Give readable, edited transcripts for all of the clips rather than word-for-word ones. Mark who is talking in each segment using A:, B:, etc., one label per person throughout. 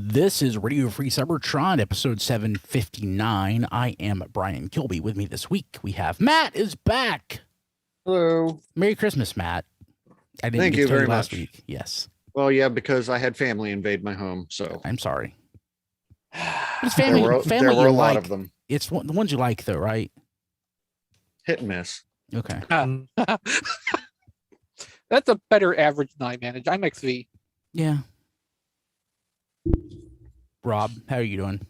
A: This is Radio Free Cybertron, episode 759. I am Brian Kilby. With me this week, we have Matt is back.
B: Hello.
A: Merry Christmas, Matt. I didn't
B: Thank
A: get
B: you
A: to tell
B: very
A: last
B: much.
A: week. Yes.
B: Well, yeah, because I had family invade my home, so
A: I'm sorry. It's family,
B: there were
A: you
B: a lot
A: like.
B: of them.
A: It's the ones you like, though, right?
B: Hit and miss.
A: Okay.
C: That's a better average than I manage. I'm XV.
A: Yeah. Rob, how are you doing?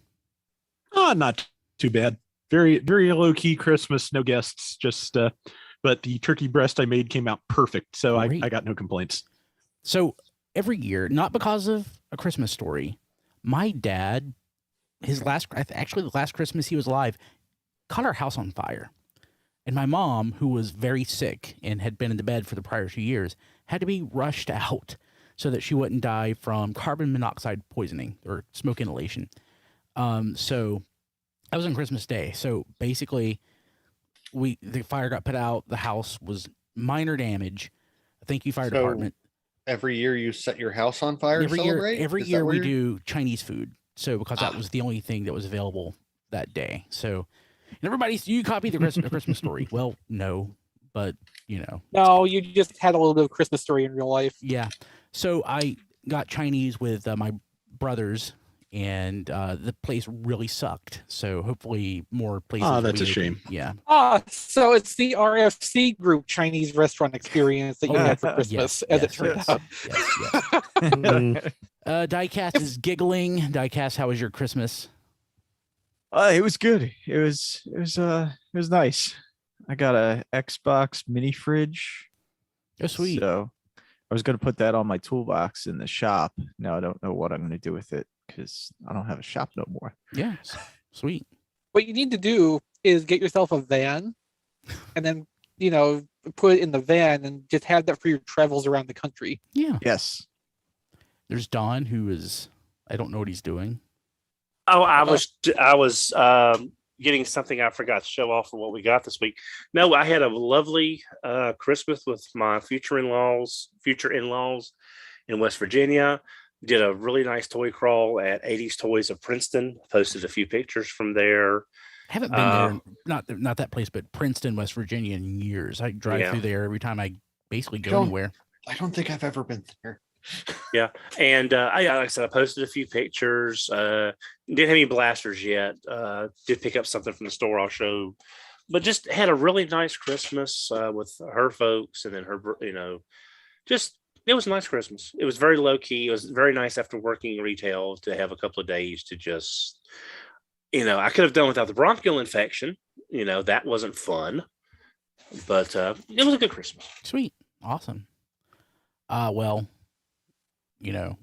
D: Not too bad. Very, very low key Christmas. No guests. Just, but the turkey breast I made came out perfect. So I got no complaints.
A: So every year, not because of A Christmas Story, my dad, the last Christmas he was alive, caught our house on fire. And my mom, who was very sick and had been in the bed for the prior 2 years, had to be rushed out so that she wouldn't die from carbon monoxide poisoning or smoke inhalation. So that was on Christmas Day. So basically, the fire got put out. The house was minor damage. Thank you, fire department.
B: Every year you set your house on fire.
A: Every year we do Chinese food. So because that was the only thing that was available that day. So and everybody, you copy the Christmas Story. Well, no, but you know.
C: No, you just had a little bit of Christmas Story in real life.
A: Yeah. So I got Chinese with my brothers, and the place really sucked. So hopefully more places.
D: Oh, that's a shame.
A: Yeah.
C: So it's the RFC group Chinese restaurant experience that you had for Christmas, as it turned out.
A: Yes. Diecast is giggling. Diecast, how was your Christmas?
E: It was good. It was nice. I got a Xbox mini fridge.
A: Oh, sweet.
E: So I was going to put that on my toolbox in the shop. Now I don't know what I'm going to do with it because I don't have a shop no more.
A: Yeah, sweet.
C: What you need to do is get yourself a van and then, put it in the van and just have that for your travels around the country.
A: Yeah.
E: Yes.
A: There's Don, who is, I don't know what he's doing.
F: Oh, I was getting something I forgot to show off for what we got this week. No, I had a lovely Christmas with my future in-laws in West Virginia. Did a really nice toy crawl at 80s Toys of Princeton. Posted a few pictures from there.
A: Haven't been there, not that place, but Princeton, West Virginia in years. I drive through there every time I basically go anywhere.
B: I don't think I've ever been there.
F: Yeah, and like I said, I posted a few pictures. Didn't have any blasters yet. Did pick up something from the store I'll show, but just had a really nice Christmas with her folks, and then her, it was a nice Christmas. It was very low key. It was very nice after working retail to have a couple of days to just, I could have done without the bronchial infection. That wasn't fun, but it was a good Christmas.
A: Sweet, awesome. Well.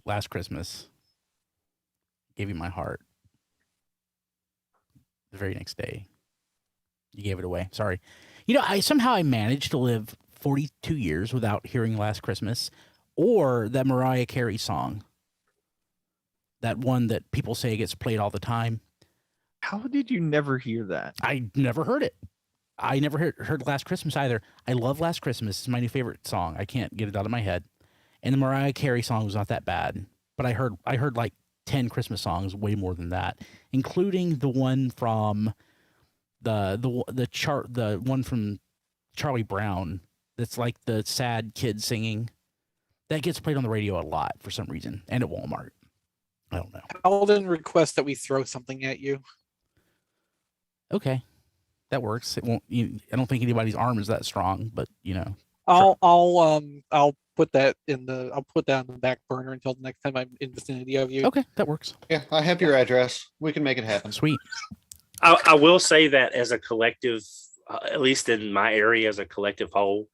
A: Last Christmas, gave you my heart. The very next day, you gave it away. Sorry. I managed to live 42 years without hearing Last Christmas or that Mariah Carey song. That one that people say gets played all the time.
E: How did you never hear that?
A: I never heard it. I never heard Last Christmas either. I love Last Christmas. It's my new favorite song. I can't get it out of my head. And the Mariah Carey song was not that bad, but I heard like 10 Christmas songs, way more than that, including the one from the one from Charlie Brown. That's like the sad kid singing. That gets played on the radio a lot for some reason, and at Walmart. I don't know.
C: Alden requests that we throw something at you.
A: Okay, that works. It won't. I don't think anybody's arm is that strong, but
C: I'll put that on the back burner until the next time I'm in vicinity of you.
A: Okay, that works.
B: Yeah, I have your address. We can make it happen.
A: Sweet.
F: I will say that as a collective, at least in my area as a collective whole,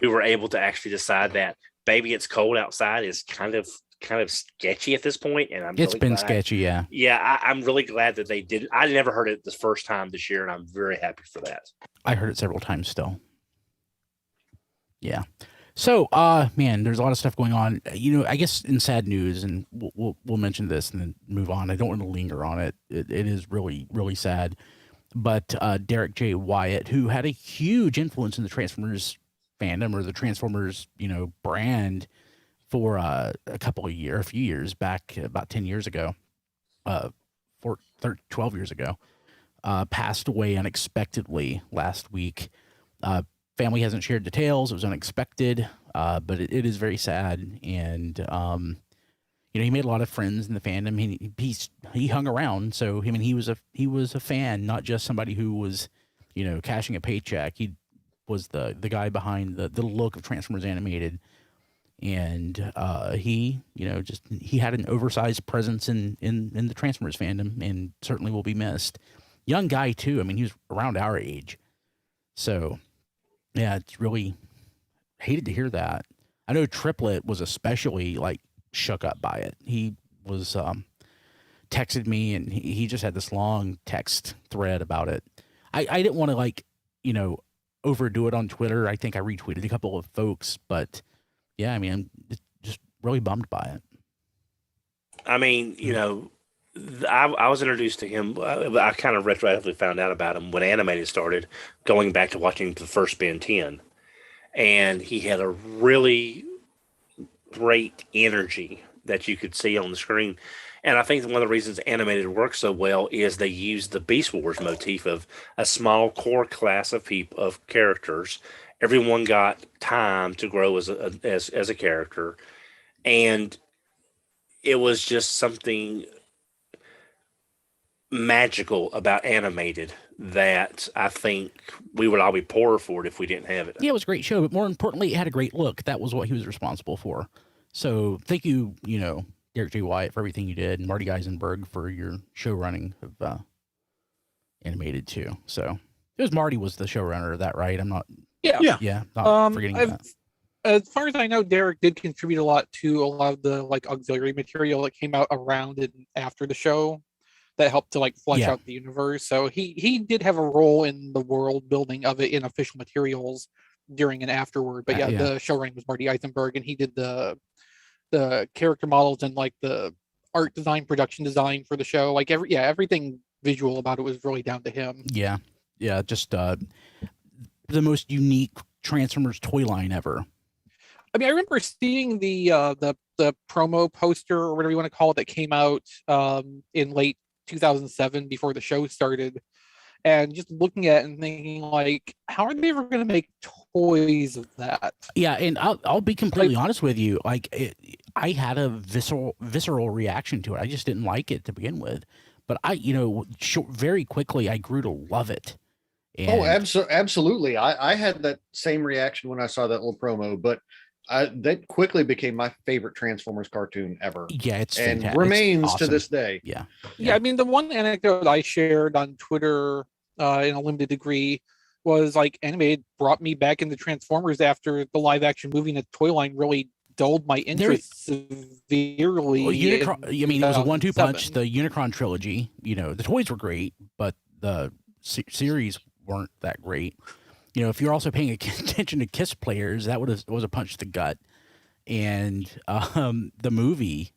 F: we were able to actually decide that "Baby It's Cold Outside" is kind of sketchy at this point, and
A: it's been sketchy, yeah.
F: Yeah, I'm really glad that they did. I never heard it the first time this year, and I'm very happy for that.
A: I heard it several times still. Yeah. So, man, there's a lot of stuff going on. I guess in sad news, and we'll mention this and then move on. I don't want to linger on it. It is really, really sad. But Derek J. Wyatt, who had a huge influence in the Transformers fandom or the Transformers, brand for a few years back, about 10 years ago, 12 years ago, passed away unexpectedly last week. Family hasn't shared details. It was unexpected, but it is very sad. And he made a lot of friends in the fandom. He hung around, so he was a fan, not just somebody who was, cashing a paycheck. He was the guy behind the look of Transformers Animated, and he had an oversized presence in the Transformers fandom, and certainly will be missed. Young guy too. He was around our age, so yeah, it's really hated to hear that. I know Triplet was especially shook up by it. He was texted me, and he just had this long text thread about it. I didn't want to overdo it on Twitter. I think I retweeted a couple of folks, but yeah, I'm just really bummed by it.
F: I was introduced to him. I kind of retroactively found out about him when Animated started, going back to watching the first Ben 10. And he had a really great energy that you could see on the screen. And I think one of the reasons Animated works so well is they use the Beast Wars motif of a small core class of characters. Everyone got time to grow as a character, and it was just something magical about Animated that I think we would all be poorer for it if we didn't have it.
A: Yeah, it was a great show, but more importantly, it had a great look. That was what he was responsible for. So thank you, Derek J. Wyatt, for everything you did, and Marty Geisenberg for your show running of Animated too. So it was Marty was the showrunner of that, right? I'm not.
C: Yeah.
A: Not forgetting that.
C: As far as I know, Derek did contribute a lot to a lot of the auxiliary material that came out around and after the show that helped to flesh out the universe. So he did have a role in the world building of it in official materials during and afterward. But the showrunning was Marty Eisenberg, and he did the character models and the art design, production design for the show. Everything visual about it was really down to him.
A: Yeah, just the most unique Transformers toy line ever.
C: I remember seeing the promo poster or whatever you want to call it that came out in late 2007 before the show started, and just looking at it and thinking how are they ever going to make toys of that?
A: Yeah, and I'll be completely honest with you. I had a visceral reaction to it. I just didn't like it to begin with, but very quickly I grew to love it. And
B: absolutely. I had that same reaction when I saw that little promo, but that quickly became my favorite Transformers cartoon ever.
A: Yeah, it's
B: and
A: fantastic.
B: remains
A: It's awesome.
B: to this day.
A: Yeah.
C: The one anecdote I shared on Twitter in a limited degree was Animated brought me back into Transformers after the live action movie, and the Toyline really dulled my interest severely.
A: Well, it was a 1-2 punch. The Unicron trilogy. The toys were great, but the series weren't that great. If you're also paying attention to KISS players, that was a punch to the gut. And the movie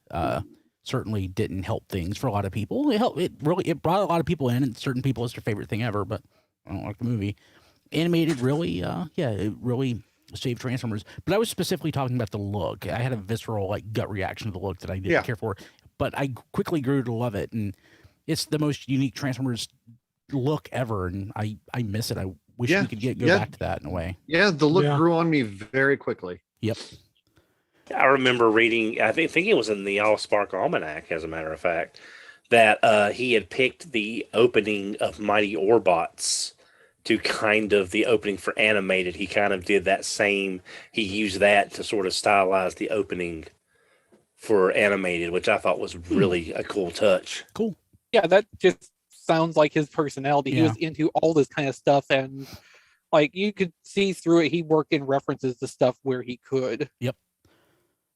A: certainly didn't help things for a lot of people. It brought a lot of people in, and certain people it's their favorite thing ever. But I don't like the movie. Animated really, it really saved Transformers. But I was specifically talking about the look. I had a visceral gut reaction to the look that I didn't care for, but I quickly grew to love it, and it's the most unique Transformers look ever, and I miss it. I wish we could go back to that in a way.
B: Yeah, the look grew on me very quickly.
A: Yep.
F: I remember reading, I think it was in the All Spark Almanac, as a matter of fact, that he had picked the opening of Mighty Orbots to kind of the opening for Animated. He kind of did that same, he used that to sort of stylize the opening for Animated, which I thought was really a cool touch.
A: Cool.
C: Yeah, that just sounds like his personality. He was into all this kind of stuff, and you could see through it, he worked in references to stuff where he could.
A: Yep.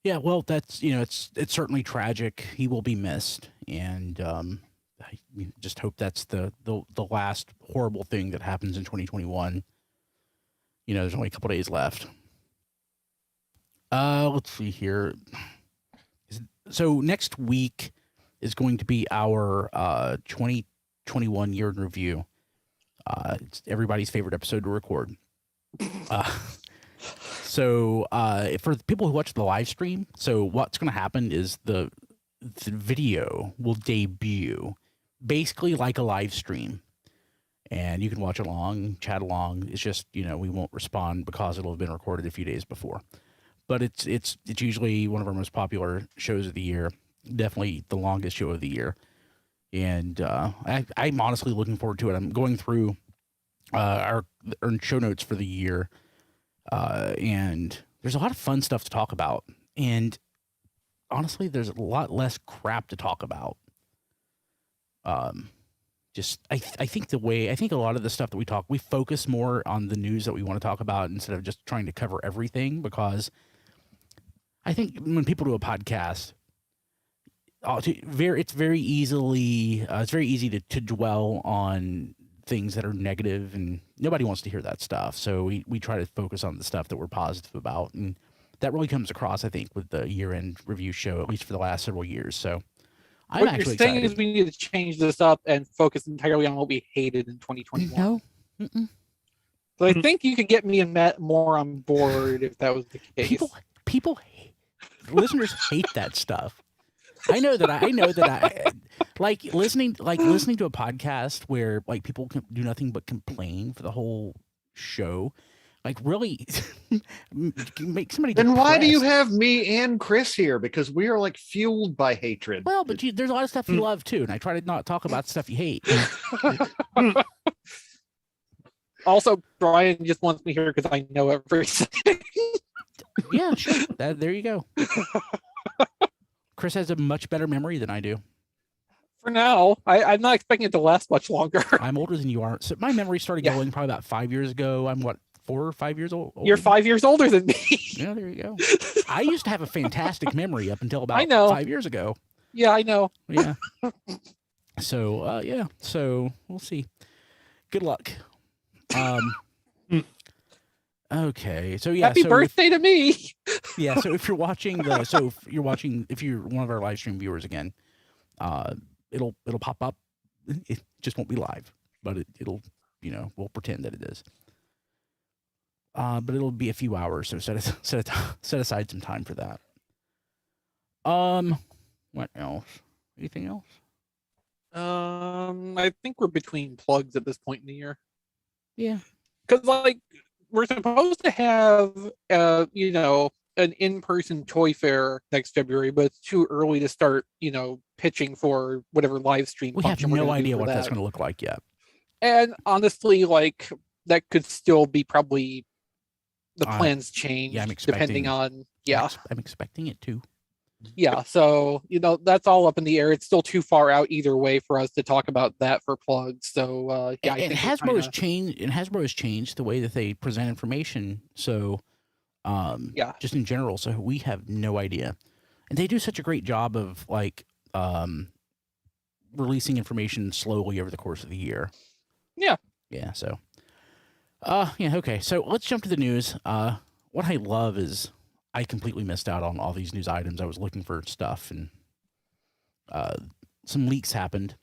A: Yeah, well, that's it's certainly tragic. He will be missed, and I just hope that's the last horrible thing that happens in 2021. There's only a couple days left. Let's see here. So next week is going to be our 2021 year in review. It's everybody's favorite episode to record. So for the people who watch the live stream, so what's going to happen is the video will debut basically like a live stream. And you can watch along, chat along. It's just, we won't respond because it'll have been recorded a few days before. But it's usually one of our most popular shows of the year. Definitely the longest show of the year. And I'm honestly looking forward to it. I'm going through our show notes for the year. And there's a lot of fun stuff to talk about. And honestly, there's a lot less crap to talk about. I think a lot of the stuff that we focus more on the news that we want to talk about instead of just trying to cover everything, because I think when people do a podcast, it's very easy to dwell on things that are negative, and nobody wants to hear that stuff. So we try to focus on the stuff that we're positive about, and that really comes across, I think, with the year-end review show, at least for the last several years. So I'm
C: what
A: actually
C: you're saying
A: excited.
C: is we need to change this up and focus entirely on what we hated in 2021.
A: No. Mm-mm.
C: So I think you could get me and Matt more on board if that was the case.
A: Listeners hate that stuff. I know that I like listening to a podcast where like people can do nothing but complain for the whole show. Like, really make somebody.
B: Then why do you
A: depressed.
B: have me and Chris here? Because we are like fueled by hatred.
A: Well, but there's a lot of stuff you love too, and I try to not talk about stuff you hate.
C: Also, Brian just wants me here because I know everything.
A: Yeah, sure. There you go. Chris has a much better memory than I do.
C: For now, I'm not expecting it to last much longer.
A: I'm older than you are, so my memory started going probably about 5 years ago. I'm 4 or 5 years old.
C: You're 5 years older than me.
A: Yeah, there you go. I used to have a fantastic memory up until about
C: I know.
A: 5 years ago.
C: Yeah, I know.
A: Yeah. So yeah. So we'll see. Good luck. Okay. So yeah.
C: Happy birthday to me.
A: Yeah. So if you're watching if you're one of our live stream viewers again, it'll pop up. It just won't be live, but it'll we'll pretend that it is. But it'll be a few hours, so set aside some time for that. What else? Anything else?
C: I think we're between plugs at this point in the year.
A: Yeah.
C: Because we're supposed to have an in-person toy fair next February, but it's too early to start pitching for whatever live stream.
A: We have
C: function we're
A: no
C: gonna do
A: idea
C: for
A: what that's
C: that.
A: going to look like yet.
C: And honestly, that could still be probably the plans change.
A: Yeah, I'm expecting.
C: Depending on
A: I'm expecting it to.
C: Yeah, so that's all up in the air. It's still too far out either way for us to talk about that for plugs. So yeah,
A: and Hasbro has changed. And Hasbro has changed the way that they present information. So
C: yeah,
A: just in general. So we have no idea, and they do such a great job of releasing information slowly over the course of the year.
C: Yeah.
A: Yeah. So yeah. Okay. So let's jump to the news. What I love is I completely missed out on all these news items. I was looking for stuff, and some leaks happened.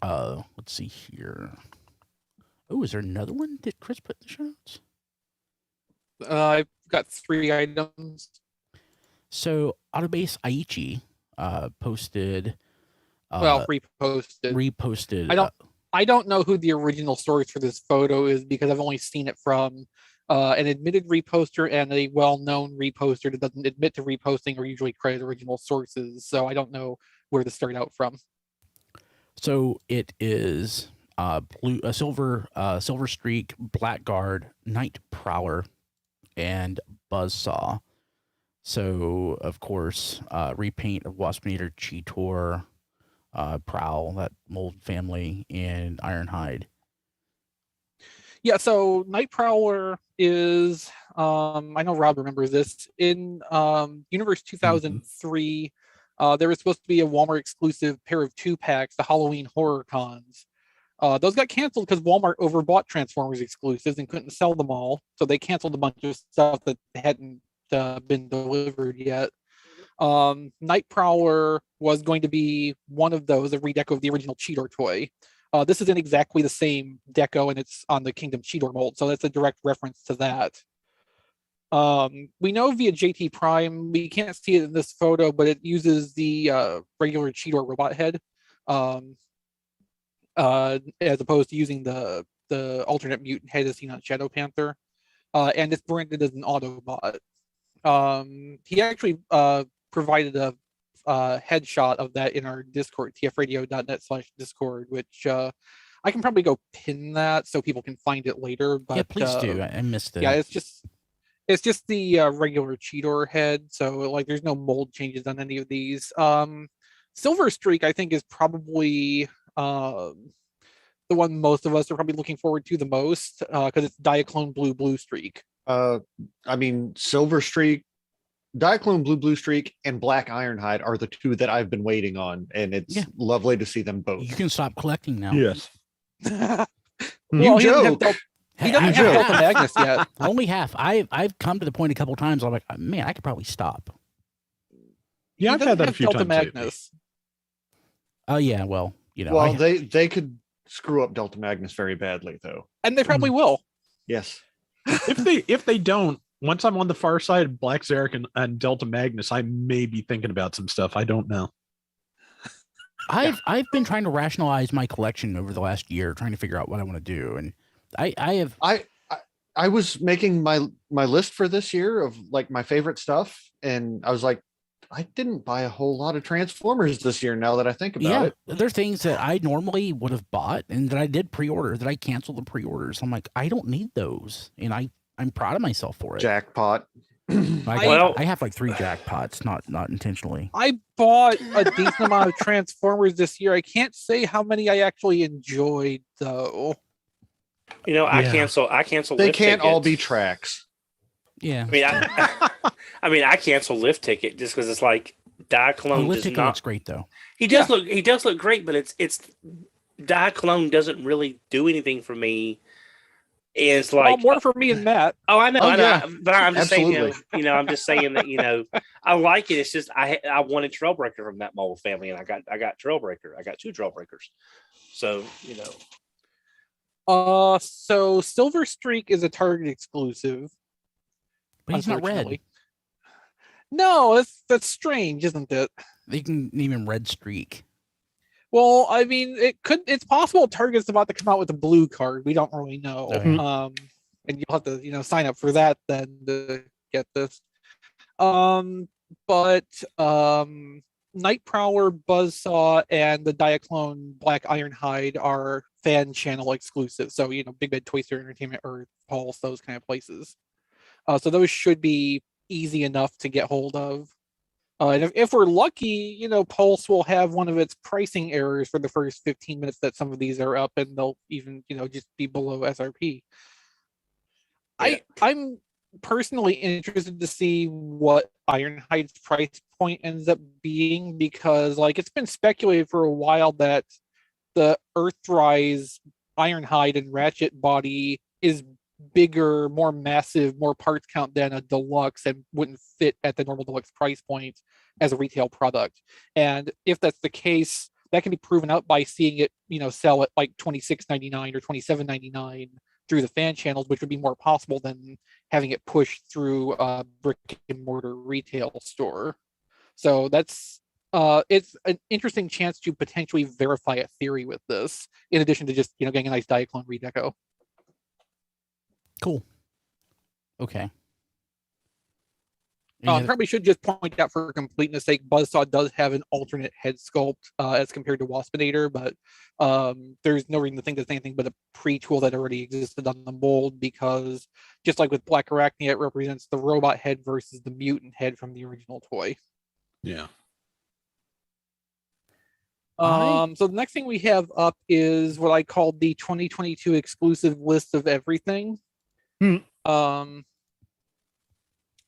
A: Let's see here. Oh, is there another one that Chris put in the show notes?
C: I've got 3 items.
A: So Autobase Aichi posted.
C: Reposted.
A: Reposted.
C: I don't know who the original source for this photo is because I've only seen it from an admitted reposter and a well-known reposter that doesn't admit to reposting or usually credit original sources. So I don't know where to start out from.
A: So it is Silver Streak, Blackguard, Night Prowler, and Buzzsaw. So of course, repaint of Waspinator, Cheetor, Prowl, that mold family, and Ironhide.
C: Yeah, so Night Prowler is I know Rob remembers this. In Universe 2003, there was supposed to be a Walmart exclusive pair of 2-packs, the Halloween Horror Cons. Those got canceled because Walmart overbought Transformers exclusives and couldn't sell them all. So they canceled a bunch of stuff that hadn't been delivered yet. Night Prowler was going to be one of those, a redeco of the original Cheetor toy. This isn't exactly the same deco, and it's on the Kingdom Cheetor mold, so that's a direct reference to that. We know via JT Prime, we can't see it in this photo, but it uses the regular Cheetor robot head, as opposed to using the alternate mutant head as seen on Shadow Panther, and it's branded as an Autobot. He actually provided a headshot of that in our Discord, tfradio.net/Discord, which I can probably go pin that so people can find it later. But
A: yeah, please do. I missed it.
C: yeah, it's just the regular Cheetor head, so like there's no mold changes on any of these. Silver Streak, I think, is probably the one most of us are probably looking forward to the most, because it's Diaclone Blue Streak.
B: I mean, Silver Streak, Diaclone Blue Streak, and Black Ironhide are the two that I've been waiting on, and it's lovely to see them both.
A: You can stop collecting now.
D: Yes.
C: Well,
B: joke.
C: He doesn't have Delta Magnus yet.
A: Only half. I've come to the point a couple times. I'm like, man, I could probably stop.
D: Yeah, I've had that a few
C: Delta
D: times.
C: Magnus.
A: Oh yeah, well, you know.
B: Well, they could screw up Delta Magnus very badly, though.
C: And they probably will.
B: Yes.
D: If they don't, once I'm on the far side of Black Zarek and Delta Magnus, I may be thinking about some stuff. I don't know.
A: I've been trying to rationalize my collection over the last year, trying to figure out what I want to do, and
B: I was making my list for this year of like my favorite stuff, and I was like, I didn't buy a whole lot of Transformers this year. Now that I think about it,
A: there's things that I normally would have bought and that I did pre-order that I canceled the pre-orders. I'm like, I don't need those, and I'm proud of myself for it.
B: jackpot.
A: I have like 3 jackpots, not intentionally.
C: I bought a decent amount of Transformers this year. I can't say how many I actually enjoyed, though.
F: You know, I cancel.
B: They
F: lift
B: can't all be
F: tickets.
B: tracks.
A: Yeah.
F: I mean, I cancel lift ticket just because it's like Diaclone
A: Lift
F: does
A: Ticket
F: not.
A: looks great though.
F: He does look great, but it's Diaclone doesn't really do anything for me. And it's like
C: more for me than Matt.
F: Oh, I know,
B: Oh,
F: I know.
B: yeah.
F: But I'm just saying,
B: Absolutely.
F: I'm just saying that, I like it. It's just I wanted Trailbreaker from that mold family, and I got Trailbreaker. I got 2 Trailbreakers. So,
C: So Silver Streak is a Target exclusive.
A: But he's not red.
C: Unfortunately. No, that's strange, isn't it?
A: They can name him Red Streak.
C: Well, I mean, it's possible Target's about to come out with a blue card. We don't really know.
A: Okay.
C: And you'll have to, sign up for that then to get this. But Night Prowler, Buzzsaw, and the Diaclone Black Ironhide are fan channel exclusive. So, Big Bad Toy Store Entertainment, Earth, Pulse, those kind of places. So those should be easy enough to get hold of. And if we're lucky, Pulse will have one of its pricing errors for the first 15 minutes that some of these are up, and they'll even, just be below SRP. Yeah. I'm personally interested to see what Ironhide's price point ends up being, because it's been speculated for a while that the Earthrise Ironhide and Ratchet body is bigger, more massive, more parts count than a deluxe, and wouldn't fit at the normal deluxe price point as a retail product. And if that's the case, that can be proven out by seeing it, sell at like $26.99 or $27.99 through the fan channels, which would be more possible than having it pushed through a brick and mortar retail store. So that's it's an interesting chance to potentially verify a theory with this, in addition to just getting a nice Diaclone redeco.
A: Cool. Okay.
C: Probably should just point out for completeness sake, Buzzsaw does have an alternate head sculpt as compared to Waspinator, but there's no reason to think there's anything but a pre-tool that already existed on the mold, because just like with Black Arachnia, it represents the robot head versus the mutant head from the original toy.
D: Yeah.
C: So the next thing we have up is what I called the 2022 exclusive list of everything.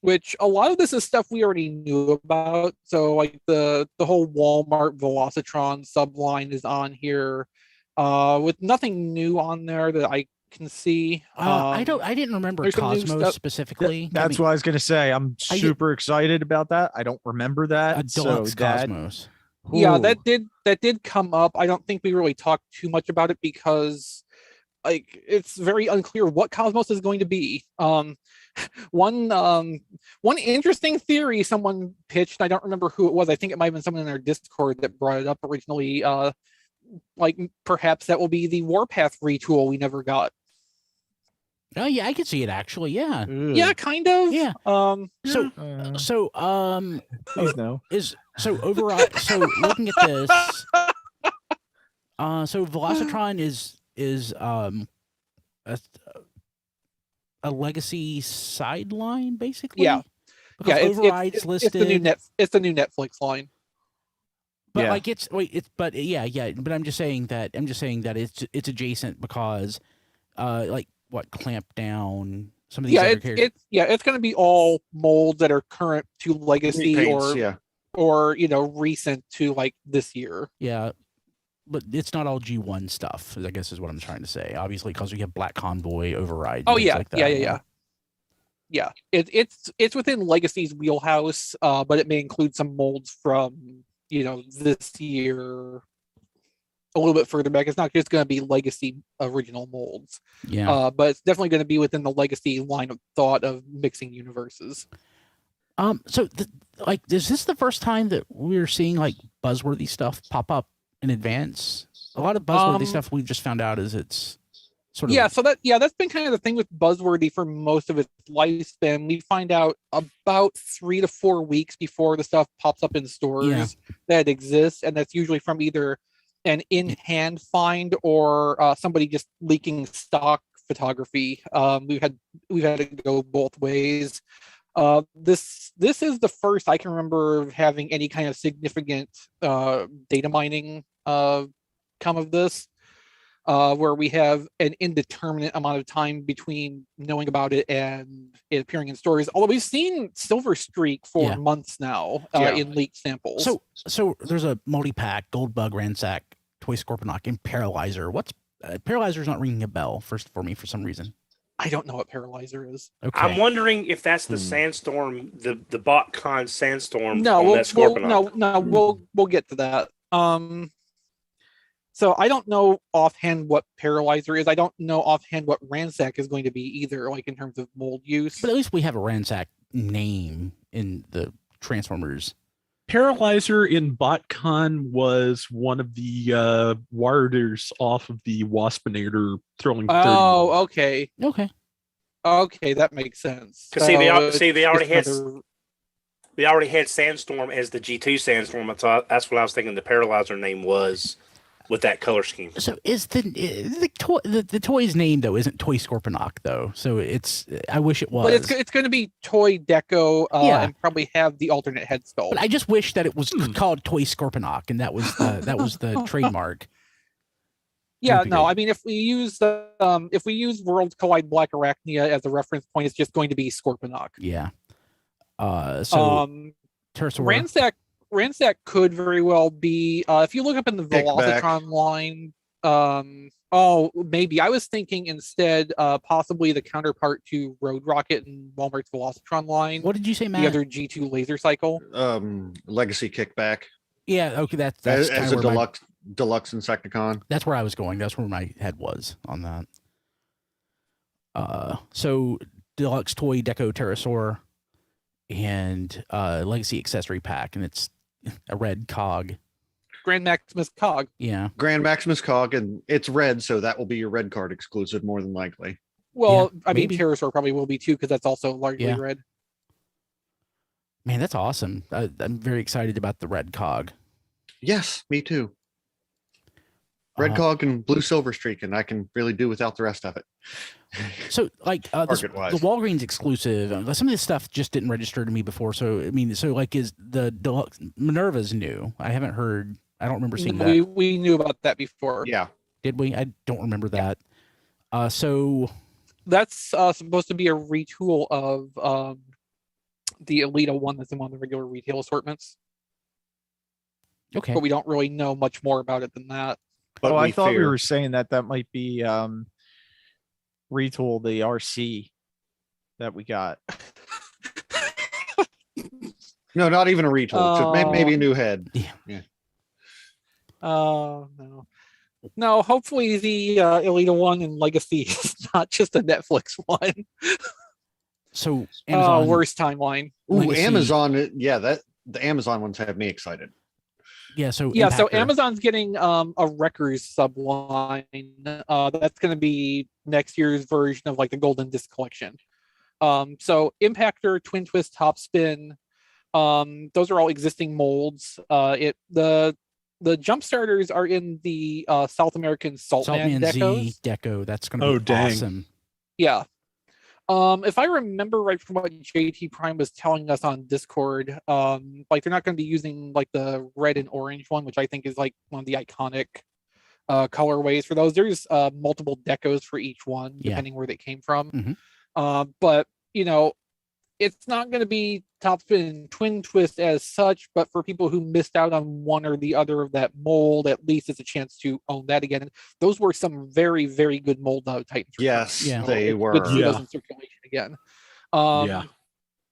C: Which a lot of this is stuff we already knew about. So like the whole Walmart Velocitron subline is on here, with nothing new on there that I can see.
A: I didn't remember Cosmos specifically.
E: That's what I was gonna say. I'm super excited about that. I don't remember that.
A: A deluxe Cosmos.
C: Yeah, that did come up. I don't think we really talked too much about it, because like it's very unclear what Cosmos is going to be. One interesting theory someone pitched, I don't remember who it was. I think it might have been someone in our Discord that brought it up originally. Like perhaps that will be the Warpath retool we never got.
A: Oh yeah, I could see it actually. Yeah.
C: Yeah, kind of.
A: Yeah. So
E: please no.
A: So looking at this, so Velocitron is a legacy sideline basically.
C: Yeah.
A: Because
C: Yeah,
A: Override's listed.
C: It's the new Netflix line.
A: But
E: Yeah.
A: like but I'm just saying that it's adjacent because like what Clamp Down, some of these other characters.
C: It's going to be all molds that are current to legacy
B: Repaints,
C: or recent to like this year.
A: Yeah. But it's not all G1 stuff, I guess is what I'm trying to say. Obviously, because we have Black Convoy, Override.
C: Oh
A: things
C: yeah,
A: like that,
C: yeah. It's within Legacy's wheelhouse, but it may include some molds from this year, a little bit further back. It's not just going to be Legacy original molds.
A: Yeah.
C: But it's definitely going to be within the Legacy line of thought of mixing universes.
A: So is this the first time that we're seeing like buzzworthy stuff pop up in advance? A lot of buzzworthy stuff we've just found out is it's sort of
C: that's been kind of the thing with buzzworthy for most of its lifespan. We find out about 3 to 4 weeks before the stuff pops up in stores that exists, and that's usually from either an in-hand find or somebody just leaking stock photography. We've had it go both ways. This is the first I can remember having any kind of significant data mining come of this, where we have an indeterminate amount of time between knowing about it and it appearing in stores. Although we've seen Silver Streak for months now in leaked samples.
A: So there's a multi-pack, Gold Bug, Ransack, Toy Scorponok, and Paralyzer. What's Paralyzer's not ringing a bell for me for some reason.
C: I don't know what Paralyzer is.
A: Okay.
F: I'm wondering if that's the Sandstorm, the BotCon Sandstorm.
C: No, we'll get to that. So I don't know offhand what Paralyzer is. I don't know offhand what Ransack is going to be either, like in terms of mold use.
A: But at least we have a Ransack name in the Transformers.
D: Paralyzer in BotCon was one of the warders off of the Waspinator throwing.
C: Oh, okay, that makes sense.
F: Because they already had Sandstorm as the G2 Sandstorm. That's what I was thinking the Paralyzer name was with that color scheme.
A: So is the toy's name though isn't Toy Scorponok though? So it's I wish it was.
C: But it's going to be Toy Deco and probably have the alternate head sculpt.
A: But I just wish that it was called Toy Scorponok and that was the trademark.
C: Yeah, no, I mean if we use Worlds Collide Black Arachnia as a reference point, it's just going to be Scorponok.
A: Yeah. Pterosaur.
C: Ransack could very well be if you look up in the Velocitron line. Maybe I was thinking instead possibly the counterpart to Road Rocket and Walmart's Velocitron line.
A: What did you say, Matt?
C: The other G2 laser cycle.
B: Legacy Kickback.
A: Yeah, okay, that's
B: as a deluxe Insecticon.
A: That's where I was going. That's where my head was on that. So deluxe toy Deco Pterosaur and Legacy accessory pack, and it's a red cog.
C: Grand Maximus cog.
A: Yeah.
B: Grand Maximus cog, and it's red, so that will be your red card exclusive more than likely.
C: Well,
A: Yeah,
C: I mean,
A: maybe.
C: Pterosaur probably will be too, because that's also largely red.
A: Man, that's awesome. I'm very excited about the red cog.
B: Yes, me too. Red cog and blue silver streak, and I can really do without the rest of it.
A: So, like the
B: Market-wise.
A: Walgreens exclusive, some of this stuff just didn't register to me before. So, I mean, is the deluxe Minerva's new? I haven't heard. I don't remember seeing that.
C: We knew about that before.
B: Yeah.
A: Did we? I don't remember that. So
C: that's supposed to be a retool of the Elita one that's in one of the regular retail assortments.
A: Okay.
C: But we don't really know much more about it than that.
B: But
E: I thought we were saying that might be retool the RC that we got.
B: No, not even a retool. Just maybe a new head.
A: Yeah.
C: Oh no. No, hopefully the Elita one and Legacy is not just a Netflix one.
A: So
C: Oh,
A: Amazon,
C: worst timeline.
B: Ooh,
A: Legacy-
B: Amazon. Yeah, that the Amazon ones have me excited.
A: yeah. So
C: Yeah, so
A: Impactor.
C: Amazon's getting a Wreckers subline. That's going to be next year's version of like the Golden Disc collection. So Impactor, Twin Twist, Topspin, those are all existing molds. The jump starters are in the South American Saltman
A: Saltman Z
C: decos.
A: Deco. That's going to
D: Oh,
A: be
D: dang.
A: awesome.
C: Yeah. If I remember right from what JT Prime was telling us on Discord, like they're not going to be using like the red and orange one, which I think is like one of the iconic colorways for those. There's multiple decos for each one,
A: Yeah.
C: depending where they came from.
A: Mhm.
C: But you know, it's not going to be Topspin Twin Twist as such, but for people who missed out on one or the other of that mold, at least it's a chance to own that again. And those were some very, very good mold Titans.
B: Yes,
A: Yeah.
B: they
C: it's
B: were.
C: good to see those
D: Yeah.
C: in circulation again.
D: Yeah.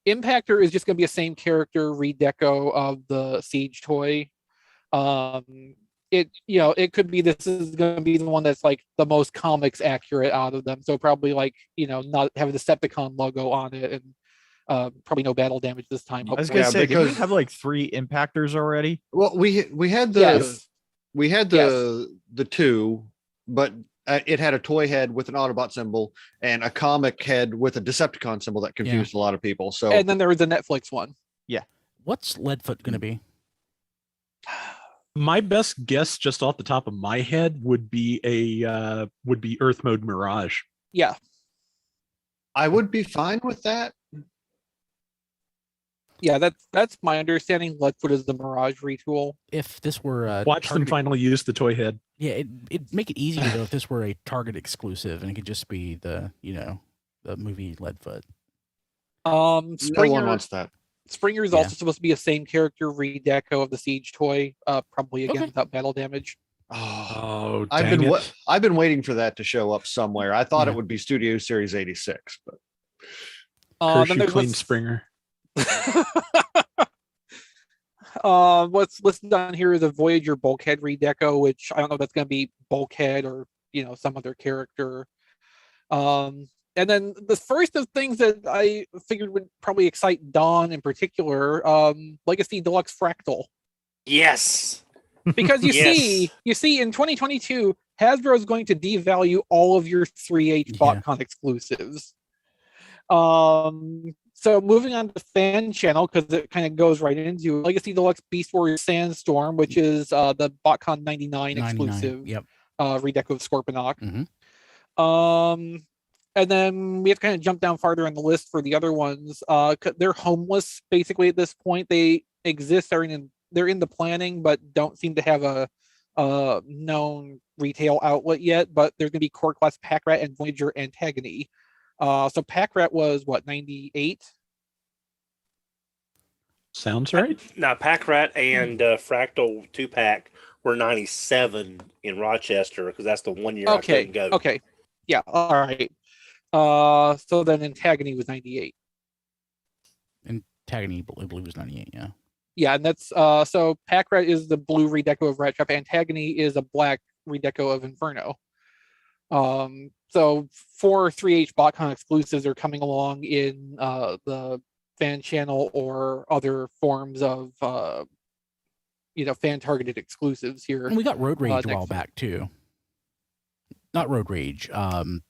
C: Impactor is just going to be a same character redeco of the Siege toy. It could be this is going to be the one that's like the most comics accurate out of them. So probably like not have the Decepticon logo on it and probably no battle damage this time.
E: I was
C: Hopefully.
E: gonna say, did we
B: because-
E: have like 3 impactors already?
B: Well, we had the
C: Yes.
B: we had the two, but it had a toy head with an Autobot symbol and a comic head with a Decepticon symbol that confused a lot of people. So
C: And then there was a Netflix one.
A: What's Leadfoot going to be?
D: My best guess, just off the top of my head, would be Earth Mode Mirage.
C: Yeah.
B: I would be fine with that.
C: Yeah, that's my understanding. Leadfoot is the Mirage retool.
A: If this were
D: Watch them
A: Target-
D: finally use the toy head.
A: Yeah, it'd make it easier though if this were a Target exclusive and it could just be the movie Leadfoot.
B: No one
C: Springer,
B: wants that.
C: Springer is
A: Yeah.
C: also supposed to be a same character redeco of the Siege toy, probably again
A: Okay.
C: without battle damage.
B: Oh,
D: Oh,
B: I've been waiting for that to show up somewhere. I thought
A: Yeah.
B: it would be Studio Series 86, but
D: Curse
C: Then
D: you,
C: there's
D: Clean
C: what's-
D: Springer.
C: What's listed on here is a Voyager Bulkhead redeco, which I don't know if that's going to be Bulkhead or some other character. And then the first of things that I figured would probably excite Dawn in particular, Legacy Deluxe Fractal,
F: Yes.
C: because you
F: Yes.
C: see in 2022 Hasbro is going to devalue all of your 3H
A: Yeah.
C: BotCon exclusives. So moving on to fan channel, because it kind of goes right into Legacy Deluxe Beast Warrior Sandstorm, which is the BotCon 99 exclusive
A: Yep.
C: redeco of Scorponok.
A: Mhm.
C: And then we have to kind of jump down farther on the list for the other ones. They're homeless basically at this point. They exist, they're in the planning, but don't seem to have a known retail outlet yet. But there's going to be Core Class Pack Rat and Voyager Antagony. So Pack Rat was what, 98?
D: Sounds right.
F: Now, Pack Rat and Fractal 2-pack were 97 in Rochester because that's the one year I
C: Okay.
F: couldn't go.
C: Okay. Yeah. All right. So then Antagony was 98.
A: Antagony, I believe, was 98. Yeah.
C: Yeah, and that's so Pack Rat is the blue redeco of Rat Trap. Antagony is a black redeco of Inferno. So 4 3H BotCon exclusives are coming along in the fan channel or other forms of fan targeted exclusives here.
A: And we got Road Rage a while
C: next-
A: back too. Not Road Rage. The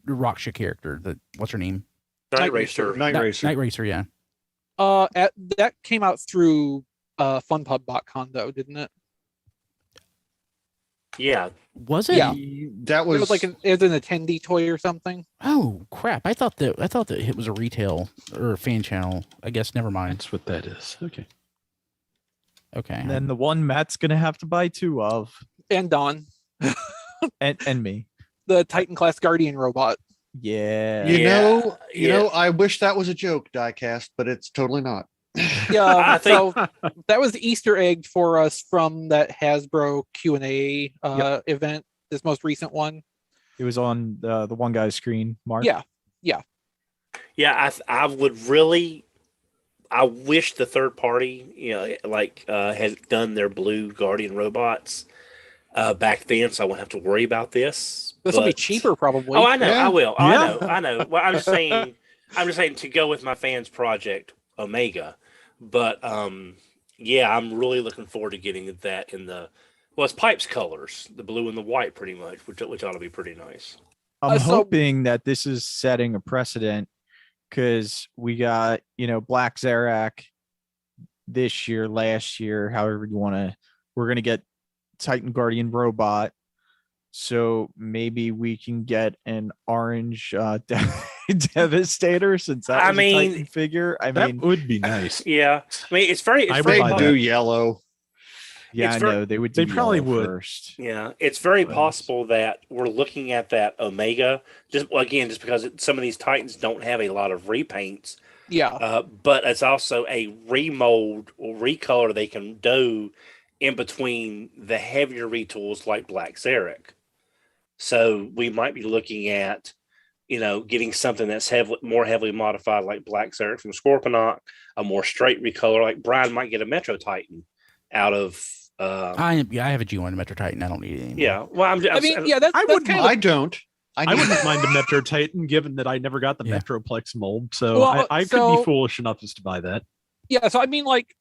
A: Rocksha character. What's her name?
F: Night Racer.
B: Night Racer.
A: Night Racer. Yeah.
C: That came out through Fun Pub BotCon though, didn't it?
F: Yeah.
A: Was it?
C: Yeah.
B: That
C: It
B: was
C: was like an attendee toy or something.
A: Oh crap! I thought that it was a retail or a fan channel. I guess never mind.
D: That's what that is. Okay.
A: Okay.
E: And then the one Matt's gonna have to buy 2 of,
C: And Dawn,
E: and me.
C: the Titan class Guardian robot.
E: Yeah.
B: you
F: Yeah,
B: know,
F: yeah.
B: I wish that was a joke, Diecast, but it's totally not.
C: Yeah,
F: I think-
C: so that was the Easter egg for us from that Hasbro Q&A event, this most recent one.
E: It was on the one guy's screen, Mark.
C: Yeah.
F: Yeah, I would really. I wish the third party, has done their blue Guardian robots. back then, so I won't have to worry about this.
C: This will be
F: But-
C: cheaper, probably.
F: Oh, I know.
B: Yeah.
F: I will. Oh,
D: Yeah.
F: I know. Well, I'm just saying. I'm just saying to go with my fans project Omega, but yeah, I'm really looking forward to getting that in the it's Pipes colors, the blue and the white, pretty much, which ought to be pretty nice.
E: I'm
C: So-
E: hoping that this is setting a precedent because we got, Black Zarak this year, last year, however you want to. We're going to get Titan Guardian Robot. So maybe we can get an orange Devastator since that
F: I
E: was
F: mean,
E: a Titan figure. I
D: That
E: mean,
D: would be nice.
F: Yeah, I mean it's very.
D: I
F: It's
D: would
F: very
D: buy
B: They
D: that.
B: do yellow.
E: yeah,
F: it's
E: I
F: very-
E: know they would.
D: they
E: do
D: probably
E: yellow
D: would.
E: first.
F: Yeah, it's very
E: Nice.
F: possible that we're looking at that Omega just because some of these Titans don't have a lot of repaints.
C: Yeah.
F: But it's also a remold or recolor they can do in between the heavier retools like Black Zarak. So we might be looking at, getting something that's more heavily modified like Black Zarak from Scorponok, a more straight recolor like Brian might get a Metro Titan out of.
A: I have a G1 Metro Titan. I don't need it anymore.
F: Yeah, well,
C: I mean, yeah, that's
D: wouldn't
C: kind of
B: I don't.
D: I wouldn't mind a Metro Titan, given that I never got the
A: Yeah.
D: Metroplex mold. So
C: Well,
D: I could
C: so-
D: be foolish enough as to buy that.
C: Yeah, so I mean, like,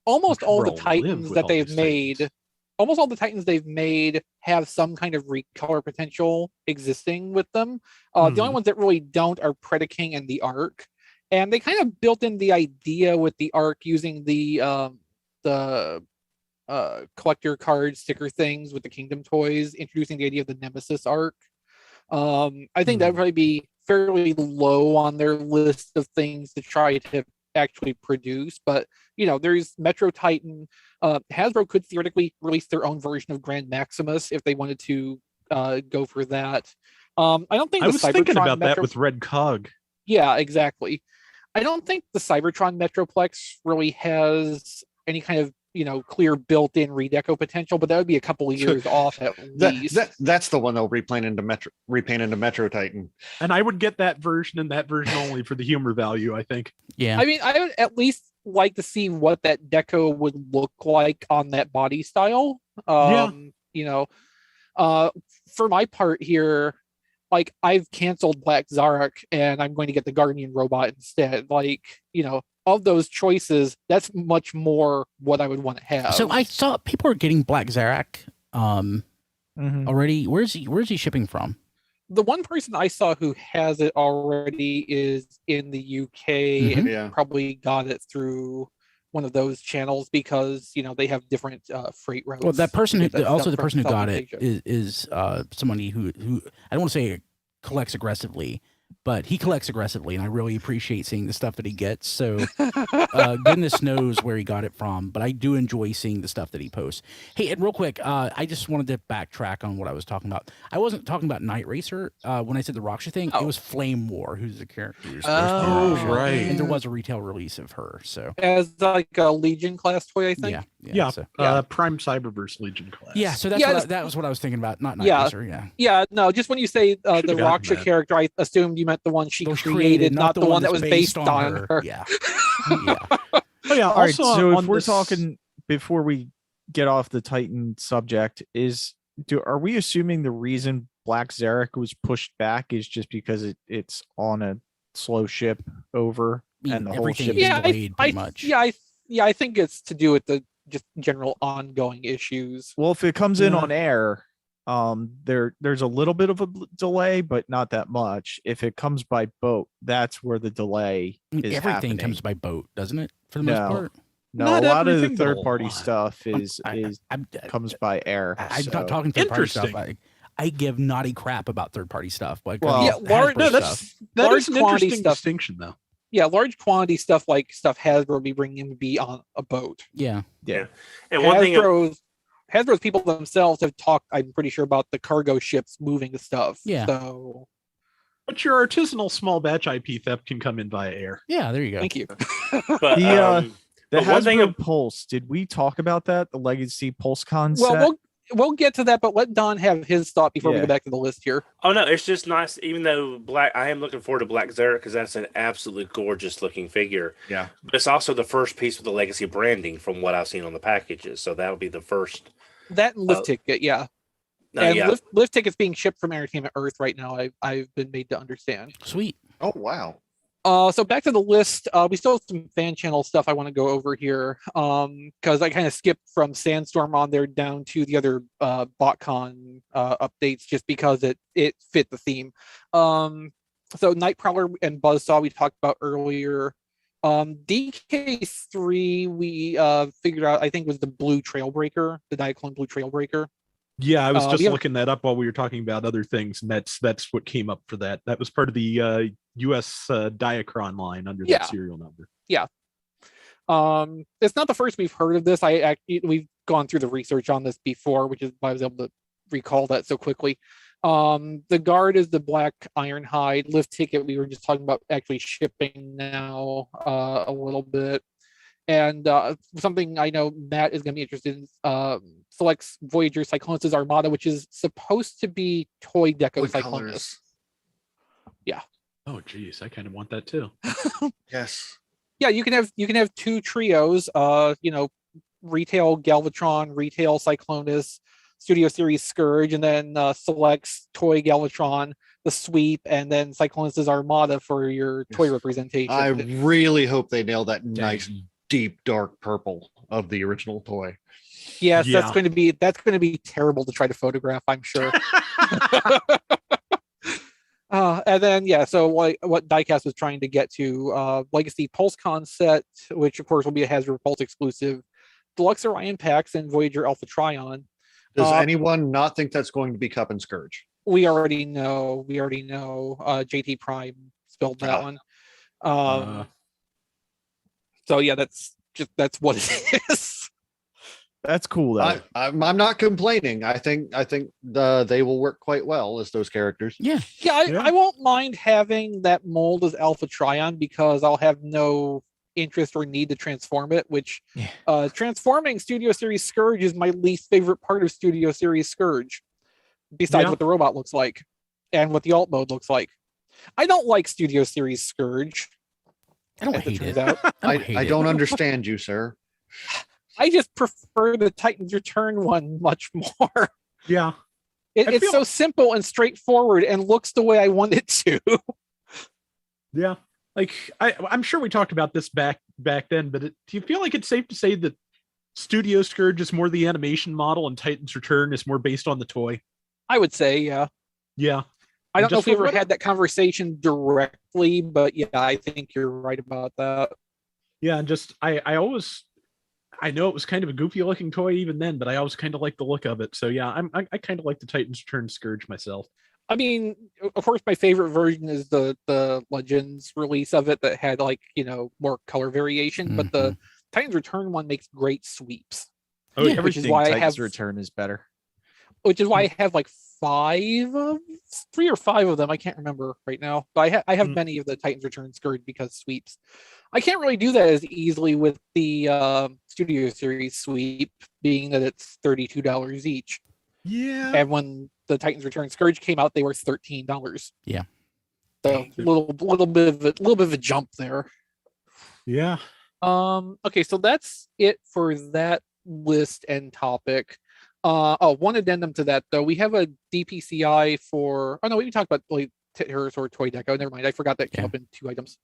C: almost all the
D: Control, live
C: Titans
D: with
C: that
D: all
C: they've
D: these
C: made,
D: Titans.
C: almost all the Titans they've made have some kind of recolor potential existing with them. The only
D: Mhm.
C: ones that really don't are Predaking and the Ark, and they kind of built in the idea with the Ark using the collector card sticker things with the Kingdom toys, introducing the idea of the Nemesis Ark. I think that would probably be fairly low on their list of things to try to actually produce, but there's Metro Titan. Hasbro could theoretically release their own version of Grand Maximus if they wanted to go for that. I don't think
D: I
C: the
D: was thinking
C: Cybertron
D: about that
C: Metro-
D: with Red Cog.
C: Yeah, exactly. I don't think the Cybertron Metroplex really has any kind of clear built-in redeco potential, but that would be a couple of years off at least.
B: That's the one they'll repaint into Metro Titan.
D: And I would get that version and that version only for the humor value, I think.
A: Yeah.
C: I mean, I would at least like to see what that deco would look like on that body style. For my part here, like, I've canceled Black Zarak and I'm going to get the Guardian Robot instead. Like, of those choices, that's much more what I would want to have.
A: So I saw people are getting Black Zarak
E: Mhm.
A: already. Where's he shipping from?
C: The one person I saw who has it already is in the UK and
B: Yeah.
C: probably got it through one of those channels because they have different freight routes.
A: Well, that person
C: to
A: who
C: get that
A: also
C: stuff
A: the
C: from
A: person who got it
C: Southeast Asia.
A: is somebody who I don't want to say collects aggressively, but he collects aggressively, and I really appreciate seeing the stuff that he gets. So goodness knows where he got it from, but I do enjoy seeing the stuff that he posts. Hey, and real quick, I just wanted to backtrack on what I was talking about. I wasn't talking about Night Racer when I said the Rocksha thing.
C: Oh.
A: It was Flame War, who's the character. who's
C: Oh,
A: Rocksha.
D: right.
A: And there was a retail release of her. So
C: As like a Legion class toy, I think.
A: yeah. So,
D: Prime Cyberverse Legion class.
A: yeah, so that's
C: Yeah,
A: that was what I was thinking about. Not Night
C: Yeah.
A: Racer, yeah.
C: Yeah, no, just when you say the
D: Should've gotten
C: Rocksha
D: that.
C: character, I assumed you meant the one she
A: Those
C: created, not the one that
A: that's
C: was based on her.
A: Yeah. Yeah.
D: Oh, yeah.
E: All right,
D: Also,
E: so if
D: on
E: we're
D: this-
E: talking before we get off the Titan subject, are we assuming the reason Black Zarak was pushed back is just because it's on a slow ship over and the whole
A: Everything
E: ship
A: is
E: is
C: Yeah,
A: delayed pretty much.
C: I think it's to do with the just general ongoing issues.
E: well, if it comes in
D: Yeah.
E: on air, there's a little bit of a delay, but not that much. If it comes by boat, that's where the delay
A: I mean,
E: is
A: everything
E: happening.
A: comes by boat, doesn't it? For the most
E: No.
A: part.
E: No,
D: Not
E: a lot of the
D: everything, but a
E: third party
D: lot.
E: stuff is
A: I'm
E: comes by air.
A: I'm
E: so-
A: not talking third party stuff.
D: Interesting.
A: I give naughty crap about third party stuff. Like
E: Well,
C: Yeah, large-
A: Hasbro
D: No,
A: stuff.
D: that
C: Large
D: is an
C: quantity
D: interesting
C: stuff.
D: distinction, though.
C: Yeah, large quantity stuff like stuff Hasbro be bringing in to be on a boat.
A: Yeah.
F: And one thing,
C: Hasbro's people themselves have talked, I'm pretty sure, about the cargo ships moving the stuff.
A: Yeah.
C: So
D: But your artisanal small batch IP theft can come in via air.
A: Yeah, there you go.
C: thank you.
F: but
E: The
F: but one thing
E: Hasbro Pulse, did we talk about that? The Legacy Pulse concept?
C: Well, we'll get to that, but let Don have his thought before we
E: Yeah.
C: go back to the list here.
F: oh no, it's just nice. Even though I am looking forward to Black Zarak because that's an absolutely gorgeous looking figure.
B: Yeah.
F: But it's also the first piece with the legacy branding from what I've seen on the packages. So that would be the first.
C: That and lift ticket, yeah. And
F: yeah.
C: lift tickets being shipped from Entertainment Earth right now. I've been made to understand.
A: Sweet.
B: Oh wow.
C: So back to the list, we still have some fan channel stuff I want to go over here. Because I kind of skipped from Sandstorm on there down to the other BotCon updates just because it fit the theme. So Nightprowler and Buzzsaw we talked about earlier. DK3 we figured out I think was the Blue Trailbreaker, the Diaclone Blue Trailbreaker.
D: Yeah, I was just looking that up while we were talking about other things, and that's what came up for that. That was part of the US Diacron line under that serial number.
C: Yeah. It's not the first we've heard of this. We've gone through the research on this before, which is why I was able to recall that so quickly. The guard is the black Ironhide. Lift ticket we were just talking about actually shipping now a little bit. And something I know Matt is going to be interested in selects Voyager Cyclonus' Armada, which is supposed to be toy deco Cyclonus. Yeah.
D: Oh geez, I kind of want that too.
B: Yes.
C: Yeah, you can have two trios, retail Galvatron, retail Cyclonus, Studio Series Scourge, and then selects toy Galvatron, the sweep, and then Cyclonus' Armada for your toy representation.
B: I really hope they nail that nice deep dark purple of the original toy.
C: Yes, that's going to be terrible to try to photograph, I'm sure. And then so what Diecast was trying to get to, Legacy PulseCon set, which of course will be a Hasbro Pulse exclusive, Deluxe Orion packs, and Voyager Alpha Trion.
B: Does anyone not think that's going to be Cup and Scourge?
C: We already know. JT Prime spilled that one. So yeah, that's what it is.
E: That's cool though.
B: I'm not complaining. I think they will work quite well as those characters.
A: Yeah.
C: I won't mind having that mold as Alpha Trion because I'll have no interest or need to transform it, which transforming Studio Series Scourge is my least favorite part of Studio Series Scourge, besides what the robot looks like and what the alt mode looks like. I don't like Studio Series Scourge.
A: I don't hate it.
B: I don't understand you, sir.
C: I just prefer the Titans Return one much more.
D: Yeah.
C: It's so simple and straightforward and looks the way I want it to.
D: Yeah. Like I'm sure we talked about this back then, but do you feel like it's safe to say that Studio Scourge is more the animation model and Titans Return is more based on the toy?
C: I would say, yeah.
D: Yeah.
C: I don't know if we ever had that conversation directly, but yeah, I think you're right about that.
D: Yeah, and just I know it was kind of a goofy looking toy even then, but I always kind of like the look of it. So yeah, I kind of like the Titans Return Scourge myself.
C: I mean, of course, my favorite version is the Legends release of it that had more color variation, but the Titans Return one makes great sweeps.
E: Oh, yeah,
C: which is why
E: Titans Return is better.
C: Which is why I have like 3 or 5 of them. I can't remember right now, but I have many of the Titans Return Scourge because sweeps. I can't really do that as easily with the Studio Series sweep, being that it's $32 each.
D: Yeah.
C: And when the Titans Return Scourge came out, they were $13.
A: Yeah.
C: So little bit of a jump there.
D: Yeah.
C: Okay, so that's it for that list and topic. One addendum to that though, we have a DPCI for. Oh no, we talked about like Titters or Toy Deco. Never mind, I forgot that came up in 2 items.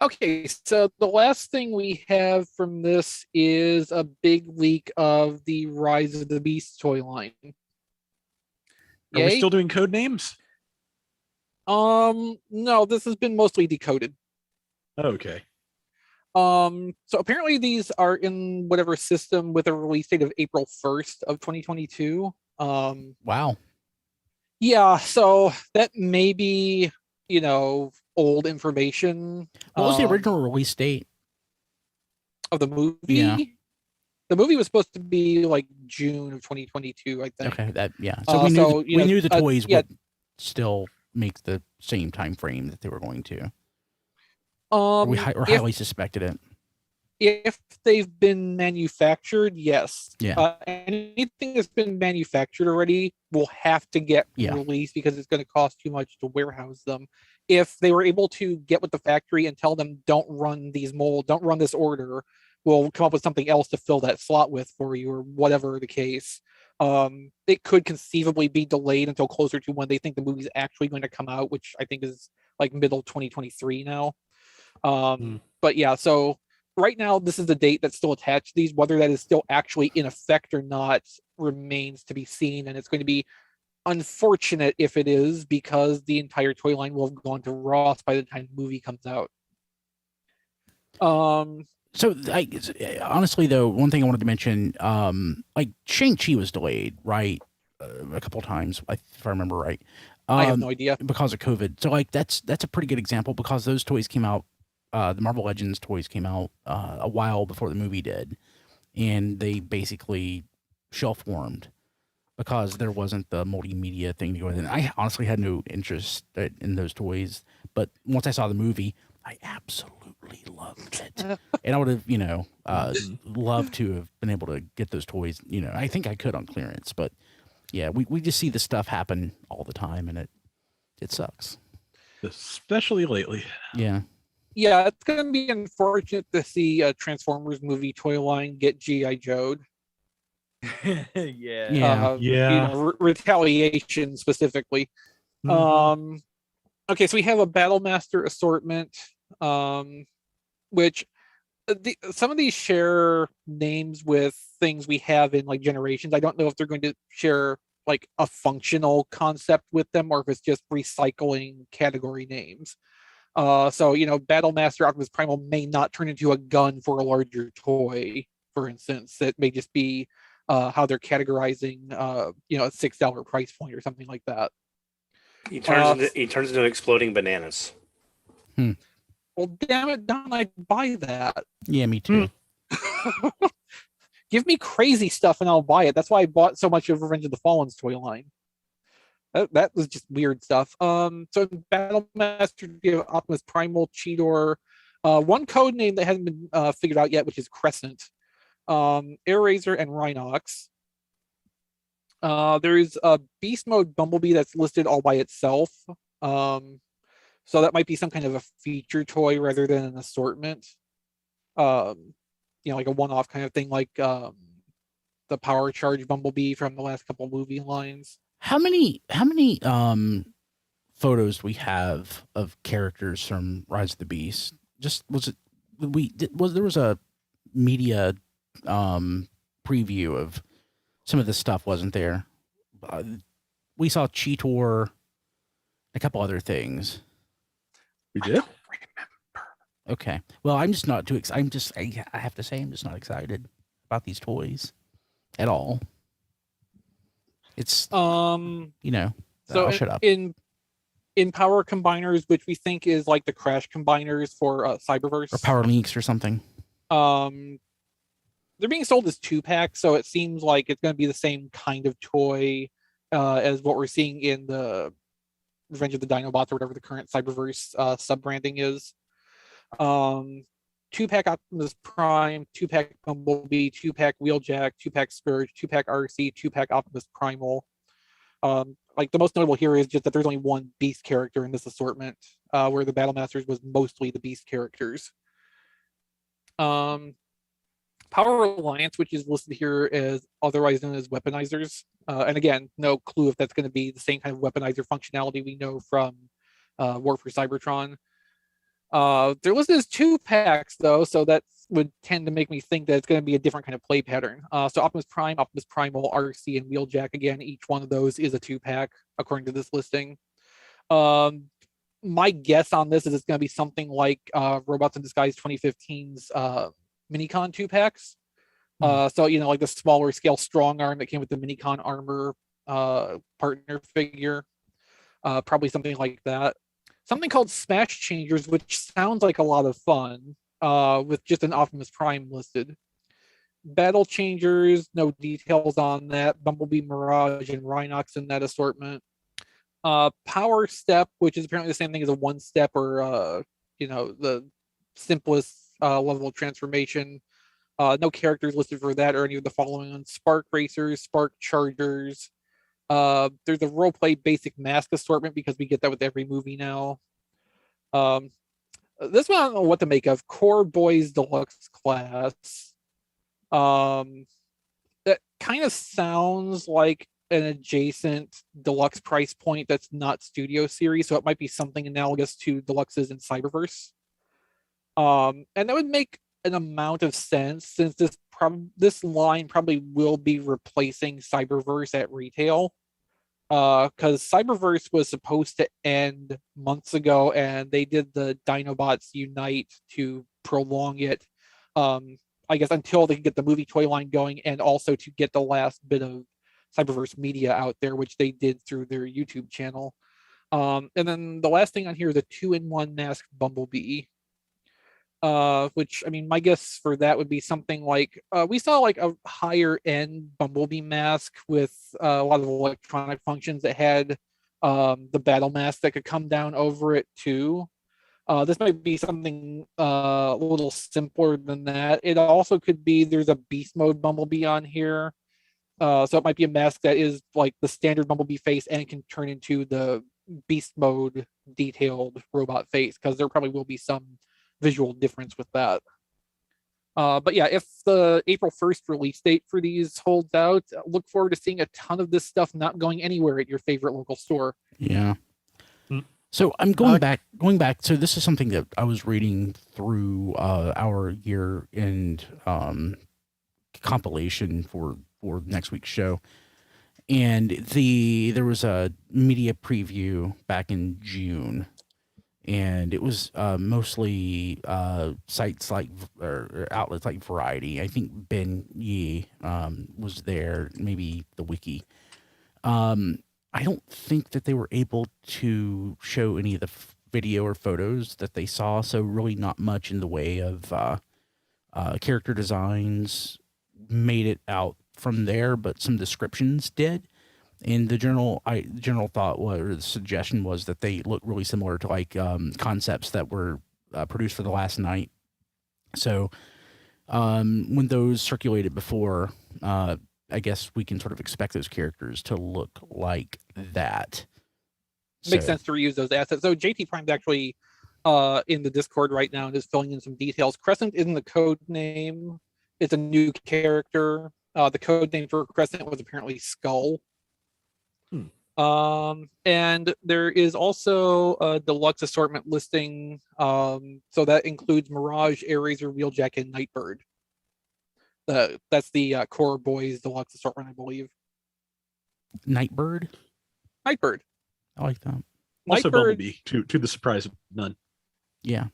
C: Okay, so the last thing we have from this is a big leak of the Rise of the Beast toy line.
D: Are we still doing code names?
C: No, this has been mostly decoded.
D: Okay.
C: So apparently these are in whatever system with a release date of April 1st of 2022.
A: Wow.
C: Yeah, so that may be, old information.
A: What was the original release date
C: of the movie?
A: Yeah.
C: The movie was supposed to be like June of 2022, I think.
A: Okay, So we knew the toys would still make the same time frame that they were going to. We highly suspected it.
C: If they've been manufactured, yes.
A: Yeah.
C: Anything that's been manufactured already will have to get released because it's going to cost too much to warehouse them. If they were able to get with the factory and tell them, don't run these molds, don't run this order, we'll come up with something else to fill that slot with for you or whatever the case. It could conceivably be delayed until closer to when they think the movie's actually going to come out, which I think is like middle 2023 now. But yeah, so right now this is the date that's still attached to these. Whether that is still actually in effect or not remains to be seen, and it's going to be unfortunate if it is, because the entire toy line will have gone to Ross by the time the movie comes out.
A: So, honestly, though, one thing I wanted to mention, like Shang-Chi was delayed, right, a couple of times, if I remember right.
C: I have no idea.
A: Because of COVID. So, like, that's a pretty good example, because those toys came out, the Marvel Legends toys came out a while before the movie did, and they basically shelf-warmed because there wasn't the multimedia thing to go with it. And I honestly had no interest in those toys, but once I saw the movie, I absolutely loved it. And I would have, loved to have been able to get those toys. I think I could on clearance, but yeah, we just see this stuff happen all the time, and it sucks.
D: Especially lately.
A: Yeah.
C: Yeah, it's going to be unfortunate to see a Transformers movie toy line get G.I. Joe'd.
A: Yeah.
C: Retaliation specifically. Okay, so we have a Battlemaster assortment, which some of these share names with things we have in like Generations. I don't know if they're going to share like a functional concept with them, or if it's just recycling category names. So Battlemaster Optimus Primal may not turn into a gun for a larger toy, for instance. It may just be how they're categorizing, a $6 price point or something like that.
F: He turns into exploding bananas.
C: Well, damn it, Don, I'd buy that.
A: Yeah, me too.
C: Give me crazy stuff and I'll buy it. That's why I bought so much of Revenge of the Fallen's toy line. That was just weird stuff. So in Battlemaster, you have Optimus Primal, Cheetor, one code name that hasn't been figured out yet, which is Crescent, Air Razor, and Rhinox. There's a Beast Mode Bumblebee that's listed all by itself. So that might be some kind of a feature toy rather than an assortment. Like a one-off kind of thing, like the Power Charge Bumblebee from the last couple movie lines.
A: How many photos do we have of characters from Rise of the Beast? There was a media preview of some of this stuff, wasn't there? We saw Cheetor, a couple other things.
D: We did?
A: Okay. Well, I'm just not too excited. I have to say, I'm just not excited about these toys at all. It's, so I'll shut up.
C: In Power Combiners, which we think is like the Crash Combiners for Cyberverse.
A: Or Power Links or something.
C: They're being sold as 2-packs, so it seems like it's going to be the same kind of toy as what we're seeing in the Revenge of the Dinobots or whatever the current Cyberverse sub-branding is. 2-pack Optimus Prime, 2-pack Bumblebee, 2-pack Wheeljack, 2-pack Scourge, 2-pack RC, 2-pack Optimus Primal. Like the most notable here is just that there's only one Beast character in this assortment, where the Battlemasters was mostly the Beast characters. Power Alliance, which is listed here as otherwise known as Weaponizers. And again, no clue if that's going to be the same kind of weaponizer functionality we know from War for Cybertron. They're listed as 2-packs, though, so that would tend to make me think that it's going to be a different kind of play pattern. So Optimus Prime, Optimus Primal, RC, and Wheeljack, again, each one of those is a 2-pack, according to this listing. My guess on this is it's going to be something like Robots in Disguise 2015's Minicon 2-packs. So, like the smaller scale strong arm that came with the Minicon armor partner figure. Probably something like that. Something called Smash Changers, which sounds like a lot of fun, with just an Optimus Prime listed. Battle Changers, no details on that. Bumblebee, Mirage, and Rhinox in that assortment. Power Step, which is apparently the same thing as a 1-step or, the simplest level of transformation. No characters listed for that or any of the following ones. Spark Racers, Spark Chargers. There's a roleplay basic mask assortment because we get that with every movie now. This one I don't know what to make of. Core Boys Deluxe Class. kind of sounds like an adjacent deluxe price point that's not Studio Series, so it might be something analogous to deluxes in Cyberverse. And that would make an amount of sense since this line probably will be replacing Cyberverse at retail. Because Cyberverse was supposed to end months ago, and they did the Dinobots Unite to prolong it. I guess until they can get the movie Toyline going, and also to get the last bit of Cyberverse media out there, which they did through their YouTube channel. And then the last thing on here is a 2-in-1 masked Bumblebee. Which, I mean, my guess for that would be something like we saw like a higher end Bumblebee mask with a lot of electronic functions that had the battle mask that could come down over it too. This might be something a little simpler than that. It also could be there's a beast mode Bumblebee on here. So it might be a mask that is like the standard Bumblebee face and can turn into the beast mode detailed robot face, because there probably will be some visual difference with that. But yeah, if the April 1st release date for these holds out, look forward to seeing a ton of this stuff not going anywhere at your favorite local store.
A: Yeah. So I'm going back. So this is something that I was reading through our year-end compilation for next week's show, and there was a media preview back in June, and it was mostly sites like or outlets like Variety. I think Ben Yee was there, maybe the Wiki. I don't think that they were able to show any of the video or photos that they saw, so really not much in the way of character designs made it out from there, but some descriptions did. And the general thought was, or the suggestion was, that they look really similar to like concepts that were produced for the last night. So when those circulated before, I guess we can sort of expect those characters to look like that.
C: Makes sense to reuse those assets. So JT Prime's actually in the Discord right now and is filling in some details. Crescent isn't the code name. It's a new character. The code name for Crescent was apparently Skull. And there is also a deluxe assortment listing. So that includes Mirage, Airazor, Wheeljack, and Nightbird. That's the Core Boys deluxe assortment, I believe.
A: Nightbird?
C: Nightbird.
A: I like that.
D: Also
C: Nightbird,
D: Bumblebee, to the surprise of none.
A: Yeah.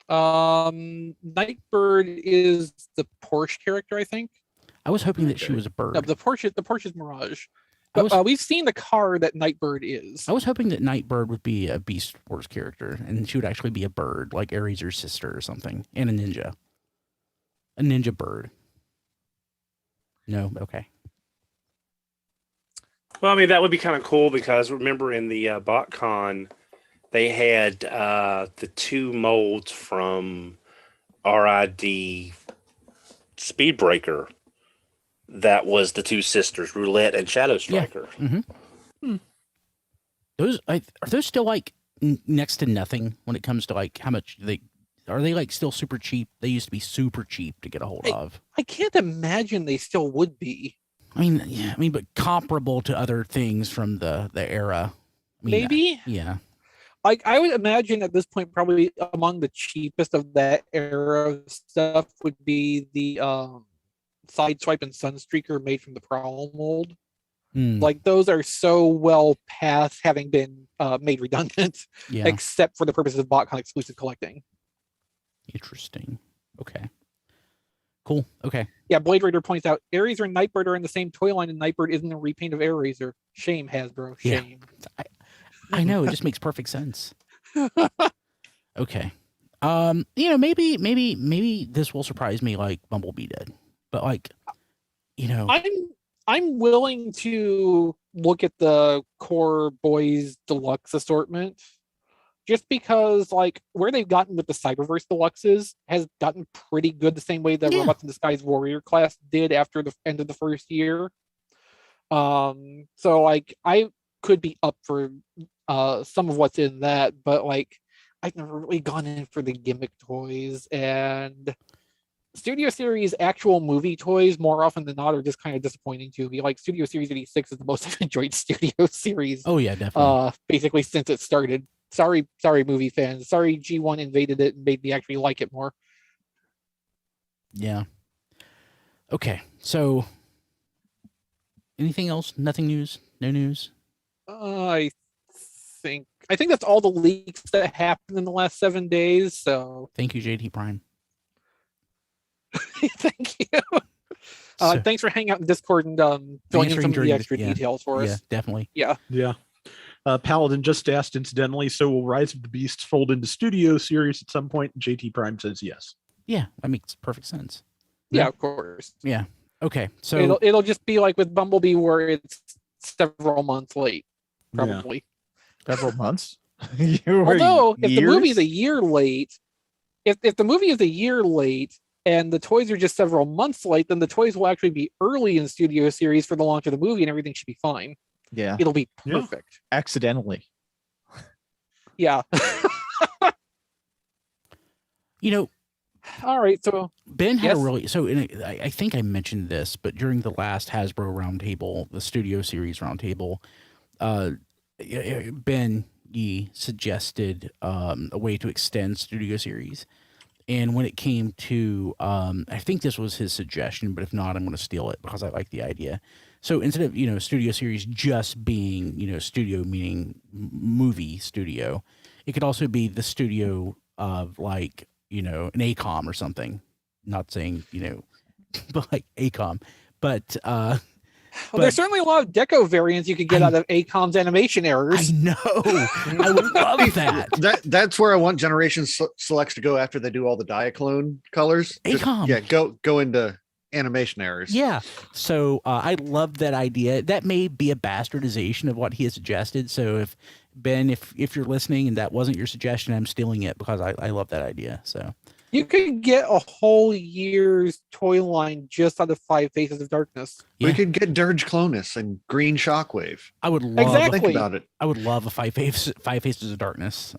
C: Nightbird is the Porsche character, I think.
A: I was hoping that she was a bird.
C: No, the Porsche is Mirage. But we've seen the car that Nightbird is.
A: I was hoping that Nightbird would be a Beast Wars character, and she would actually be a bird, like Airazor's sister or something, and a ninja. A ninja bird. No? Okay.
F: Well, I mean, that would be kind of cool because remember in the BotCon, they had the two molds from RID Speedbreaker. That was the two sisters, Roulette and Shadow Striker.
A: Yeah. Mm-hmm. Those are those still like next to nothing when it comes to like how much are they like still super cheap? They used to be super cheap to get a hold of.
C: I can't imagine they still would be.
A: I mean, but comparable to other things from the era. I mean,
C: maybe.
A: Yeah.
C: Like I would imagine at this point, probably among the cheapest of that era of stuff would be the Sideswipe and Sunstreaker made from the Prowl mold. Like those are so well past having been made redundant, except for the purposes of BotCon exclusive collecting.
A: Interesting. Okay. Cool. Okay.
C: Yeah, Blade Raider points out Airazor and Nightbird are in the same toy line, and Nightbird isn't a repaint of Airazor. Shame, Hasbro. Shame.
A: Yeah. I know, it just makes perfect sense. Okay. Maybe this will surprise me like Bumblebee did. But like,
C: I'm willing to look at the Core Boys Deluxe assortment just because like where they've gotten with the Cyberverse Deluxes has gotten pretty good the same way that Robots in Disguise Warrior class did after the end of the first year. So like I could be up for some of what's in that, but like I've never really gone in for the gimmick toys, and Studio Series actual movie toys more often than not are just kind of disappointing to me. Like Studio Series 86 is the most I've enjoyed Studio Series.
A: Oh yeah, definitely.
C: Basically since it started. Sorry, movie fans. Sorry, G1 invaded it and made me actually like it more.
A: Yeah. Okay, so anything else? Nothing news? No news?
C: I think that's all the leaks that happened in the last 7 days. So
A: Thank you, JT Prime.
C: thank you.
A: So-
C: Thanks for hanging out in Discord and filling in
A: Answering
C: some of
A: during
C: the
A: the-
C: extra
A: yeah.
C: details for
A: Yeah,
C: us.
A: definitely.
C: Yeah.
D: Yeah. Paladin just asked incidentally, so will Rise of the Beasts fold into Studio Series at some point? JT Prime says yes.
A: Yeah, that makes perfect sense.
C: Yeah, of course.
A: Yeah. Okay, so
C: It'll just be like with Bumblebee where it's several months late, probably.
E: Several months. You were
C: Although if the movie's a
E: years?
C: year late, if the movie is a year late and the toys are just several months late, then the toys will actually be early in Studio Series for the launch of the movie and everything should be fine.
E: Yeah,
C: It'll be
D: Yeah.
C: perfect.
E: accidentally.
C: Yeah.
A: you know,
C: All right. So
A: Ben had a
C: Yes?
A: really so. I think I mentioned this, but during the last Hasbro Roundtable, the Studio Series Roundtable, Ben Yee suggested a way to extend Studio Series, and when it came to, I think this was his suggestion, but if not, I'm going to steal it because I like the idea. So instead of Studio Series just being studio meaning movie studio, it could also be the studio of like an ACOM or something. Not saying but like ACOM, but
C: there's certainly a lot of deco variants you could get out of ACOM's animation errors.
A: I know. I would love that.
B: That's where I want Generation Selects to go after they do all the Diaclone colors. Just,
A: ACOM.
B: yeah, go into animation errors.
A: Yeah. So I love that idea. That may be a bastardization of what he has suggested. So if Ben, if you're listening and that wasn't your suggestion, I'm stealing it because I love that idea. So
C: You could get a whole year's toy line just out of 5 Faces of Darkness.
B: We
A: Yeah.
B: could get Dirge Clonus and Green Shockwave.
A: I would love
C: Exactly.
B: Think about it.
A: I would love a Five Faces of Darkness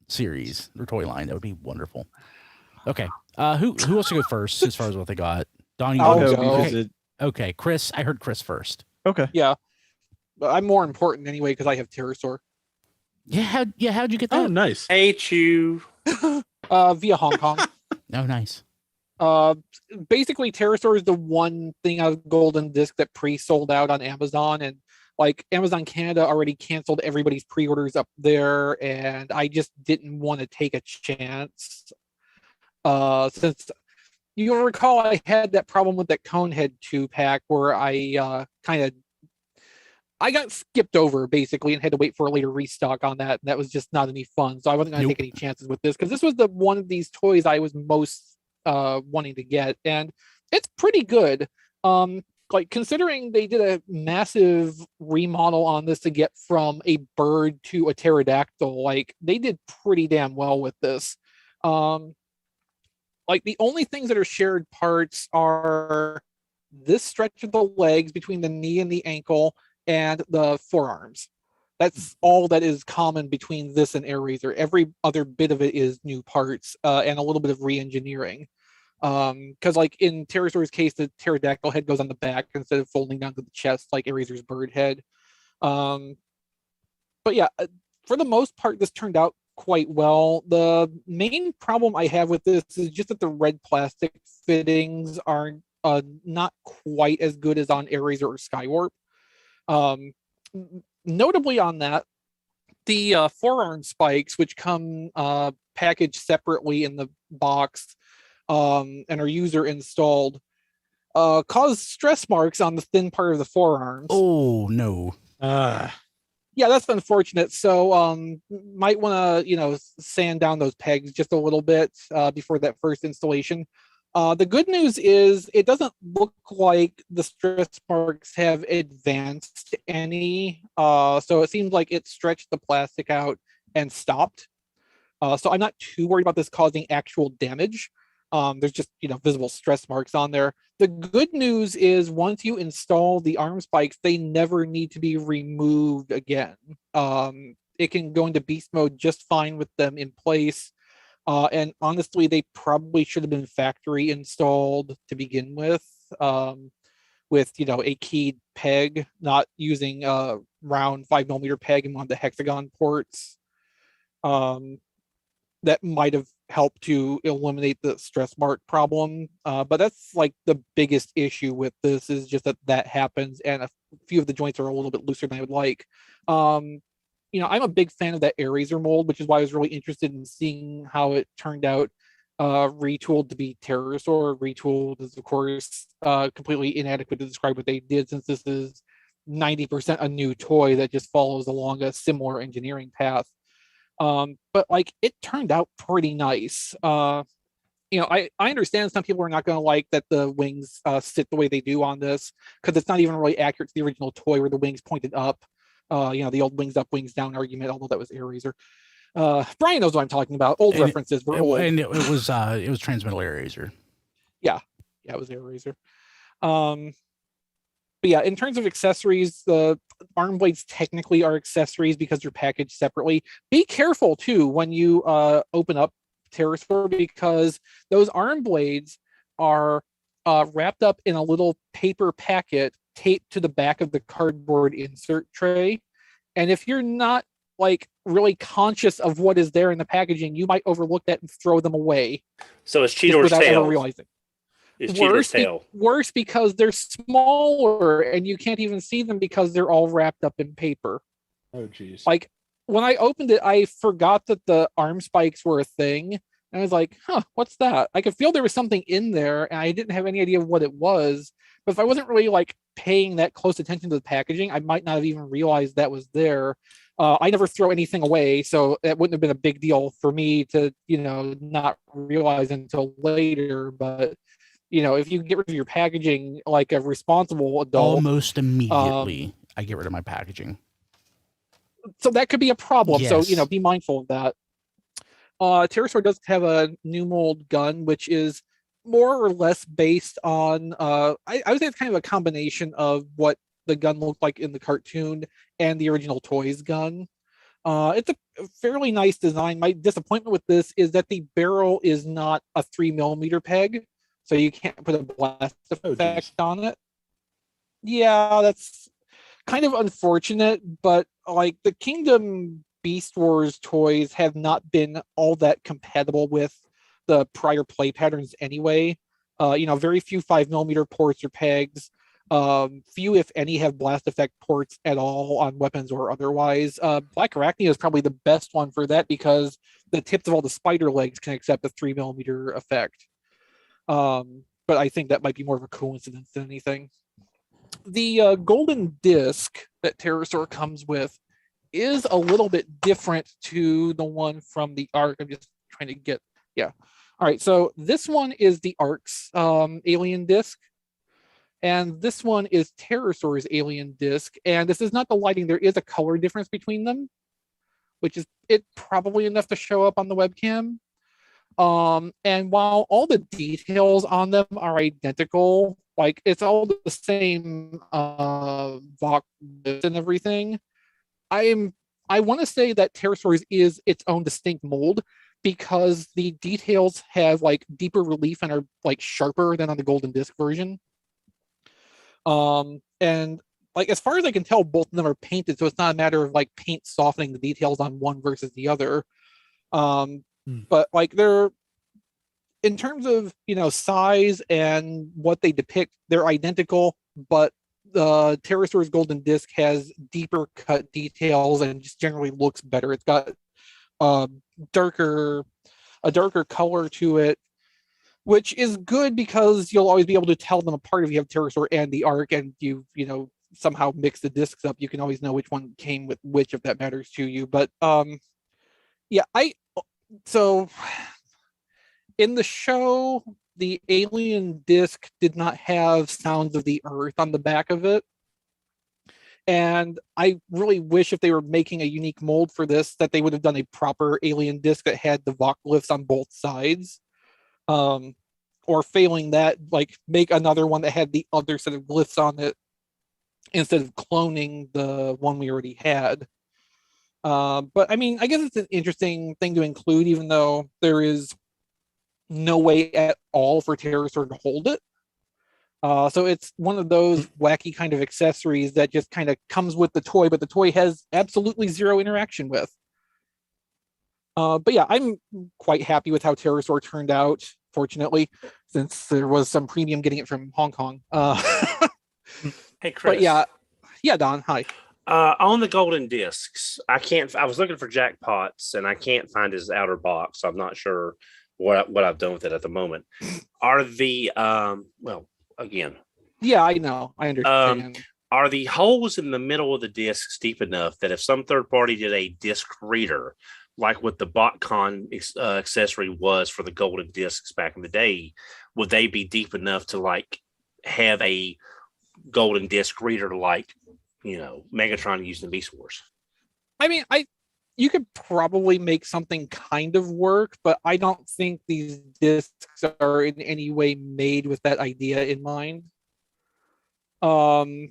A: series or toy line. That would be wonderful. Okay. Who wants to go first as far as what they got? Donnie,
C: I'll
A: you
C: go.
A: go.
E: because it-
A: Okay, Chris. I heard Chris first.
E: okay.
C: Yeah. But I'm more important anyway because I have Pterosaur.
A: How'd you get
D: Oh,
A: that?
D: nice.
F: Hate you.
C: Via Hong Kong.
A: Oh, nice.
C: Basically Pterosaur is the one thing out of Golden Disc that pre-sold out on Amazon, and like Amazon Canada already canceled everybody's pre-orders up there, and I just didn't want to take a chance. Since you recall I had that problem with that Conehead 2-pack where I got skipped over basically and had to wait for a later restock on that. And that was just not any fun. So I wasn't going to
A: Nope.
C: take any chances with this because this was the one of these toys I was most wanting to get, and it's pretty good. Like considering they did a massive remodel on this to get from a bird to a pterodactyl, like they did pretty damn well with this. Like the only things that are shared parts are this stretch of the legs between the knee and the ankle and the forearms. That's all that is common between this and Air Razor. Every other bit of it is new parts and a little bit of re-engineering. Because like in Pterosaur's case, the pterodactyl head goes on the back instead of folding down to the chest like Air Razor's bird head. But yeah, for the most part, this turned out quite well. The main problem I have with this is just that the red plastic fittings are not quite as good as on Air Razor or Skywarp. Notably on that, the forearm spikes, which come packaged separately in the box and are user installed, cause stress marks on the thin part of the forearms.
A: Oh no.
C: Yeah, that's unfortunate. So might want to sand down those pegs just a little bit before that first installation. The good news is it doesn't look like the stress marks have advanced any. So it seems like it stretched the plastic out and stopped. So I'm not too worried about this causing actual damage. There's just visible stress marks on there. The good news is once you install the arm spikes, they never need to be removed again. It can go into beast mode just fine with them in place. And honestly, they probably should have been factory installed to begin with a keyed peg, not using a round 5mm peg in one of the hexagon ports. That might have helped to eliminate the stress mark problem. But that's like the biggest issue with this, is just that happens, and a few of the joints are a little bit looser than I would like. I'm a big fan of that Eraser mold, which is why I was really interested in seeing how it turned out. Retooled to be Pterosaur. Retooled is, of course, completely inadequate to describe what they did, since this is 90% a new toy that just follows along a similar engineering path. But like, it turned out pretty nice. I understand some people are not going to like that the wings sit the way they do on this, because it's not even really accurate to the original toy where the wings pointed up. The old wings up, wings down argument, although that was Eraser. Brian knows what I'm talking about. Old references were old.
A: And it was Transmetal Eraser.
C: Yeah, it was Eraser. But yeah, in terms of accessories, the arm blades technically are accessories because they're packaged separately. Be careful too when you open up Pterosaur, because those arm blades are wrapped up in a little paper packet taped to the back of the cardboard insert tray. And if you're not like really conscious of what is there in the packaging, you might overlook that and throw them away.
F: So it's Cheetor's tail.
C: Ever realizing.
F: It's Cheetor's tail.
C: Worse because they're smaller and you can't even see them because they're all wrapped up in paper.
D: Oh, geez.
C: Like, when I opened it, I forgot that the arm spikes were a thing. And I was like, what's that? I could feel there was something in there, and I didn't have any idea what it was. But if I wasn't really like paying that close attention to the packaging, I might not have even realized that was there. I never throw anything away, so it wouldn't have been a big deal for me to, not realize until later. But, if you get rid of your packaging like a responsible adult,
A: almost immediately, I get rid of my packaging.
C: So that could be a problem.
A: Yes.
C: So, be mindful of that. Pterosaur does have a new mold gun, which is more or less based on, I would say it's kind of a combination of what the gun looked like in the cartoon and the original Toys gun. It's a fairly nice design. My disappointment with this is that the barrel is not a 3mm peg, so you can't put a blast effect on it. Yeah, that's kind of unfortunate, but like, the Kingdom Beast Wars toys have not been all that compatible with the prior play patterns anyway. Very few 5mm ports or pegs. Few, if any, have blast effect ports at all on weapons or otherwise. Black Arachnia is probably the best one for that, because the tips of all the spider legs can accept a 3mm effect. But I think that might be more of a coincidence than anything. The golden disc that Pterosaur comes with is a little bit different to the one from the Ark. I'm just trying to get, yeah. All right, so this one is the Ark's alien disc, and this one is Pterosaur's alien disc. And this is not the lighting. There is a color difference between them, which is probably enough to show up on the webcam. And while all the details on them are identical, like, it's all the same Vox and everything, I want to say that Pterosaur's is its own distinct mold, because the details have like deeper relief and are like sharper than on the golden disc version. And like, as far as I can tell, both of them are painted, so it's not a matter of like paint softening the details on one versus the other. But like, they're, in terms of size and what they depict, they're identical, but the Pterosaur's golden disc has deeper cut details and just generally looks better. It's got a darker color to it, which is good, because you'll always be able to tell them apart if you have Pterosaur and the Ark, and you somehow mix the discs up. You can always know which one came with which, if that matters to you. But so in the show, the alien disc did not have Sounds of the Earth on the back of it. And I really wish, if they were making a unique mold for this, that they would have done a proper alien disc that had the Vox glyphs on both sides. Or failing that, like, make another one that had the other set of glyphs on it, instead of cloning the one we already had. But I mean, I guess it's an interesting thing to include, even though there is no way at all for Pterosaur to hold it. So it's one of those wacky kind of accessories that just kind of comes with the toy, but the toy has absolutely zero interaction with. But yeah, I'm quite happy with how Pterosaur turned out, fortunately, since there was some premium getting it from Hong Kong.
F: Hey, Chris.
C: But yeah, Don, hi.
F: On the golden discs, I was looking for jackpots and I can't find his outer box. So I'm not sure what I've done with it at the moment. Are the well, again.
C: Yeah, I know. I understand.
F: Are the holes in the middle of the discs deep enough that if some third party did a disc reader, like what the BotCon accessory was for the golden discs back in the day, would they be deep enough to like have a golden disc reader like, Megatron used in Beast Wars?
C: I mean, you could probably make something kind of work, but I don't think these discs are in any way made with that idea in mind. I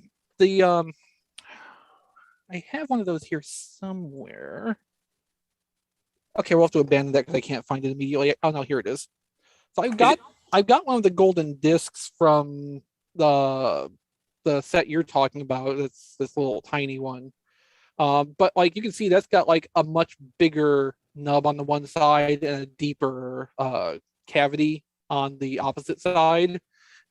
C: have one of those here somewhere. Okay, we'll have to abandon that because I can't find it immediately. Oh no, here it is. So I've got one of the golden discs from the set you're talking about. It's this little tiny one. But like you can see, that's got like a much bigger nub on the one side and a deeper cavity on the opposite side.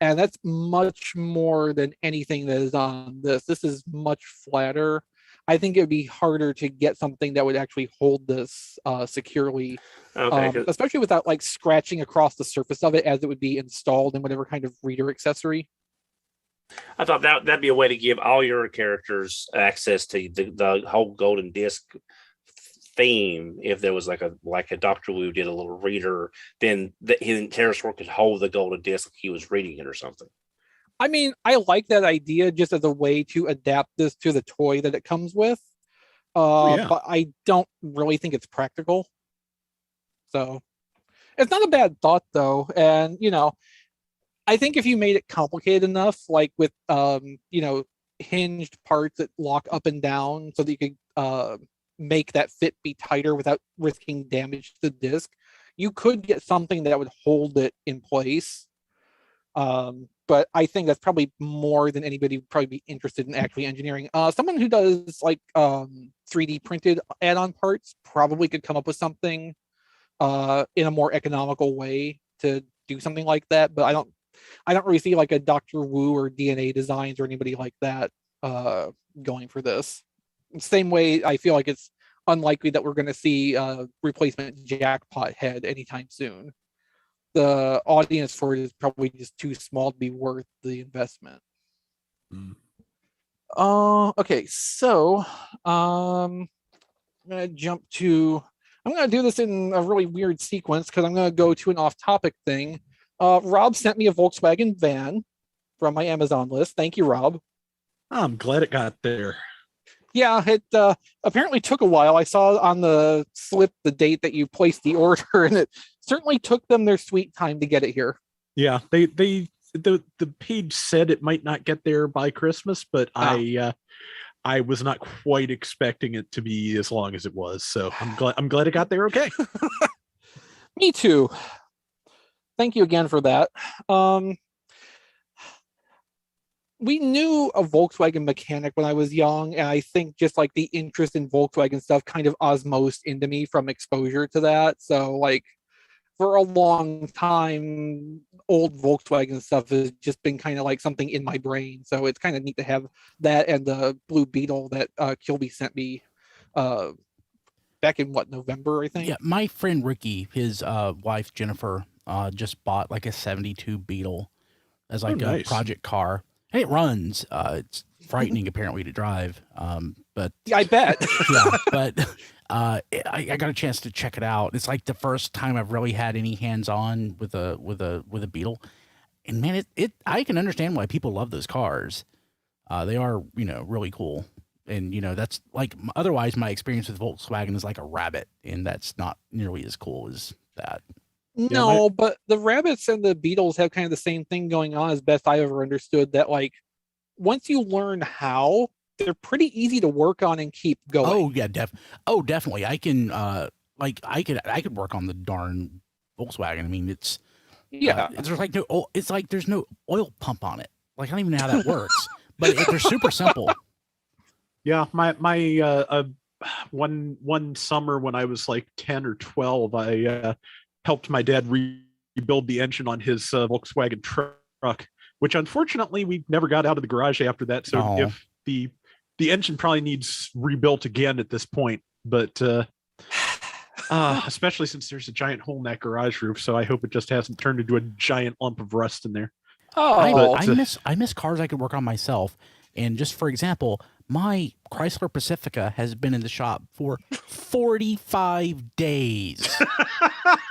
C: And that's much more than anything that is on this. This is much flatter. I think it would be harder to get something that would actually hold this securely, especially without like scratching across the surface of it as it would be installed in whatever kind of reader accessory.
F: I thought that'd be a way to give all your characters access to the whole golden disc theme. If there was like a Dr. Wu did a little reader, then Pterosaur could hold the golden disc like he was reading it or something.
C: I mean, I like that idea just as a way to adapt this to the toy that it comes with. But I don't really think it's practical. So it's not a bad thought though. And, I think if you made it complicated enough, like with, hinged parts that lock up and down so that you could make that fit be tighter without risking damage to the disc, you could get something that would hold it in place. But I think that's probably more than anybody would probably be interested in actually engineering. Someone who does like 3D printed add-on parts probably could come up with something in a more economical way to do something like that. But I don't really see like a Dr. Wu or DNA Designs or anybody like that going for this. Same way, I feel like it's unlikely that we're going to see a replacement jackpot head anytime soon. The audience for it is probably just too small to be worth the investment. Okay, so I'm going to do this in a really weird sequence because I'm going to go to an off-topic thing. Rob sent me a Volkswagen van from my Amazon list. Thank you, Rob.
D: I'm glad it got there.
C: Yeah, it apparently took a while. I saw on the slip the date that you placed the order, and it certainly took them their sweet time to get it here.
D: Yeah, the page said it might not get there by Christmas, but I was not quite expecting it to be as long as it was. So I'm glad it got there okay.
C: Me too. Thank you again for that. We knew a Volkswagen mechanic when I was young, and I think just like the interest in Volkswagen stuff kind of osmosed into me from exposure to that. So like for a long time, old Volkswagen stuff has just been kind of like something in my brain. So it's kind of neat to have that and the Blue Beetle that Kilby sent me back in November, I think.
A: Yeah, my friend Ricky, his wife Jennifer, just bought like a 72 Beetle as like a
D: nice
A: project car. And it runs. It's frightening apparently to drive. But
C: yeah, I bet.
A: yeah, but I got a chance to check it out. It's like the first time I've really had any hands-on with a Beetle. And man, I can understand why people love those cars. They are, really cool. And that's like, otherwise my experience with Volkswagen is like a Rabbit, and that's not nearly as cool as that.
C: No, but the Rabbits and the Beetles have kind of the same thing going on, as best I ever understood, that like once you learn how, they're pretty easy to work on and keep going.
A: Oh yeah, definitely. I can I could work on the darn Volkswagen. I mean, it's there's like there's no oil pump on it. Like I don't even know how that works. But they're super simple.
D: Yeah, my one summer when I was like 10 or 12, I helped my dad rebuild the engine on his Volkswagen truck, which unfortunately we never got out of the garage after that. So if the engine probably needs rebuilt again at this point, but especially since there's a giant hole in that garage roof. So I hope it just hasn't turned into a giant lump of rust in there.
C: Oh,
A: I miss cars I could work on myself. And just for example, my Chrysler Pacifica has been in the shop for 45 days.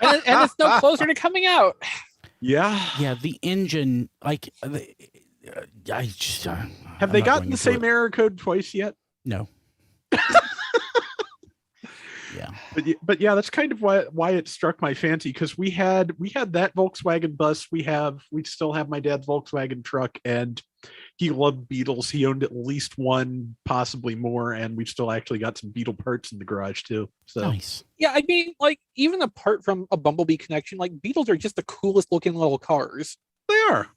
C: and it's no closer to coming out.
D: Yeah.
A: Yeah, the engine, like,
D: have they gotten the same error code twice yet?
A: No. Yeah.
D: But yeah, that's kind of why it struck my fancy, because we had that Volkswagen bus. We still have my dad's Volkswagen truck, and he loved Beetles. He owned at least one, possibly more, and we've still actually got some Beetle parts in the garage too. So
A: nice.
C: Yeah, I mean, like, even apart from a Bumblebee connection, like, Beetles are just the coolest looking little cars.
D: They are.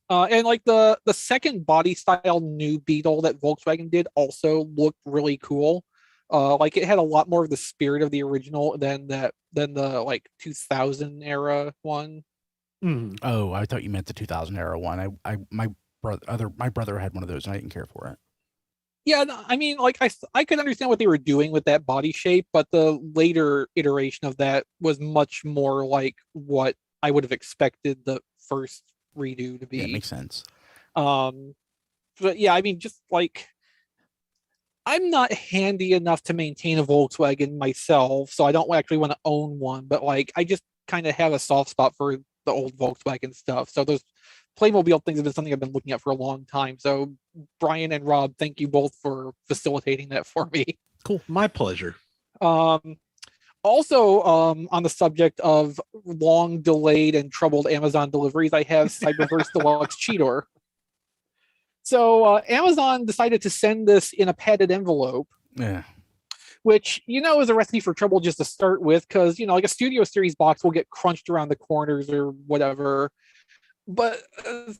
C: And like the second body style new Beetle that Volkswagen did also looked really cool. Like it had a lot more of the spirit of the original than the like 2000 era one.
A: Mm. Oh, I thought you meant the 2000 era one. My brother had one of those and I didn't care for it.
C: Yeah, I mean, like I could understand what they were doing with that body shape, but the later iteration of that was much more like what I would have expected the first redo to be.
A: Yeah, it makes sense.
C: But yeah, I mean, just like, I'm not handy enough to maintain a Volkswagen myself, so I don't actually want to own one, but like I just kind of have a soft spot for the old Volkswagen stuff. So those Playmobil things have been something I've been looking at for a long time. So Brian and Rob, thank you both for facilitating that for me.
D: Cool. My pleasure.
C: Also, on the subject of long delayed and troubled Amazon deliveries, I have Cyberverse Deluxe Cheetor. So Amazon decided to send this in a padded envelope.
A: Yeah.
C: Which, is a recipe for trouble just to start with, because, like a Studio Series box will get crunched around the corners or whatever. But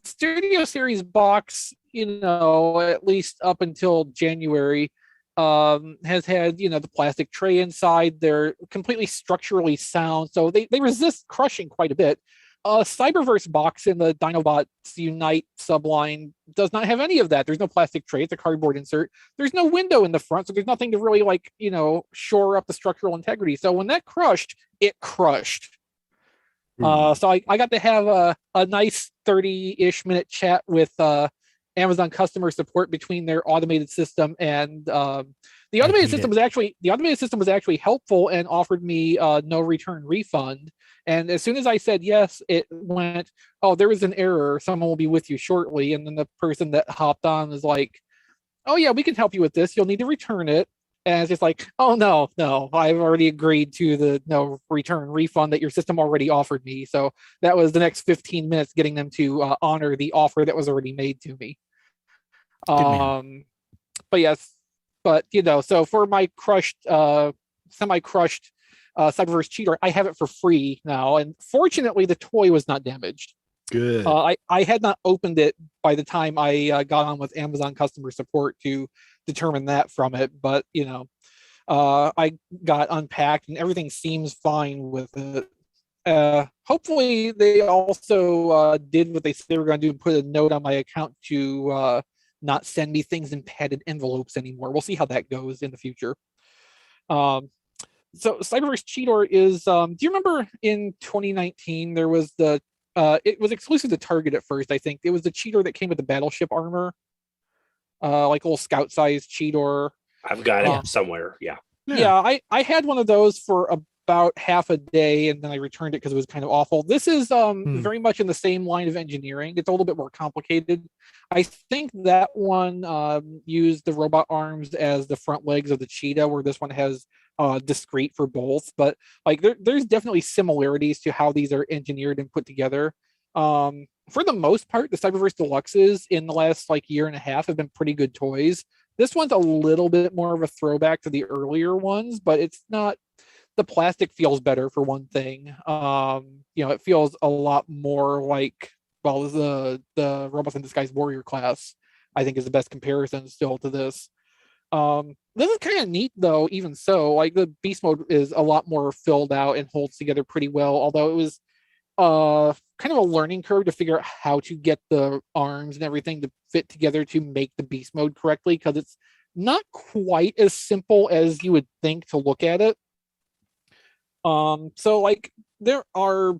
C: Studio Series box, at least up until January, has had, the plastic tray inside. They're completely structurally sound, so they resist crushing quite a bit. Cyberverse box in the Dinobots Unite subline does not have any of that. There's no plastic tray. It's a cardboard insert. There's no window in the front, so there's nothing to really shore up the structural integrity. So when that crushed, it crushed. So I got to have a nice 30-ish minute chat with Amazon customer support between their automated system and the automated system was actually helpful and offered me no return refund. And as soon as I said yes, it went, "Oh, there was an error. Someone will be with you shortly." And then the person that hopped on was like, "Oh yeah, we can help you with this. You'll need to return it." And it's just like, "Oh no, I've already agreed to the no return refund that your system already offered me." So that was the next 15 minutes getting them to honor the offer that was already made to me. But yes, so for my semi-crushed Cyberverse Cheetor, I have it for free now, and fortunately the toy was not damaged.
D: Good.
C: I had not opened it by the time I got on with Amazon customer support to determine that from it, but I got unpacked and everything seems fine with it. Hopefully they also did what they said they were going to do and put a note on my account to not send me things in padded envelopes anymore. We'll see how that goes in the future. So Cyberverse Cheetor is, do you remember in 2019, there was it was exclusive to Target at first, I think. It was the Cheetor that came with the battleship armor, like a little scout-sized Cheetor.
F: I've got it somewhere, yeah.
C: Yeah, I had one of those for about half a day, and then I returned it because it was kind of awful. This is very much in the same line of engineering. It's a little bit more complicated. I think that one used the robot arms as the front legs of the cheetah, where this one has discrete for both. But like there's definitely similarities to how these are engineered and put together. For the most part, the Cyberverse Deluxes in the last like year and a half have been pretty good toys. This one's a little bit more of a throwback to the earlier ones, but it's not. The plastic feels better for one thing. It feels a lot more like, well, the Robots in Disguise Warrior class, I think, is the best comparison still to this. This is kind of neat though, even so. Like the beast mode is a lot more filled out and holds together pretty well, although it was kind of a learning curve to figure out how to get the arms and everything to fit together to make the beast mode correctly, because it's not quite as simple as you would think to look at it. So like there are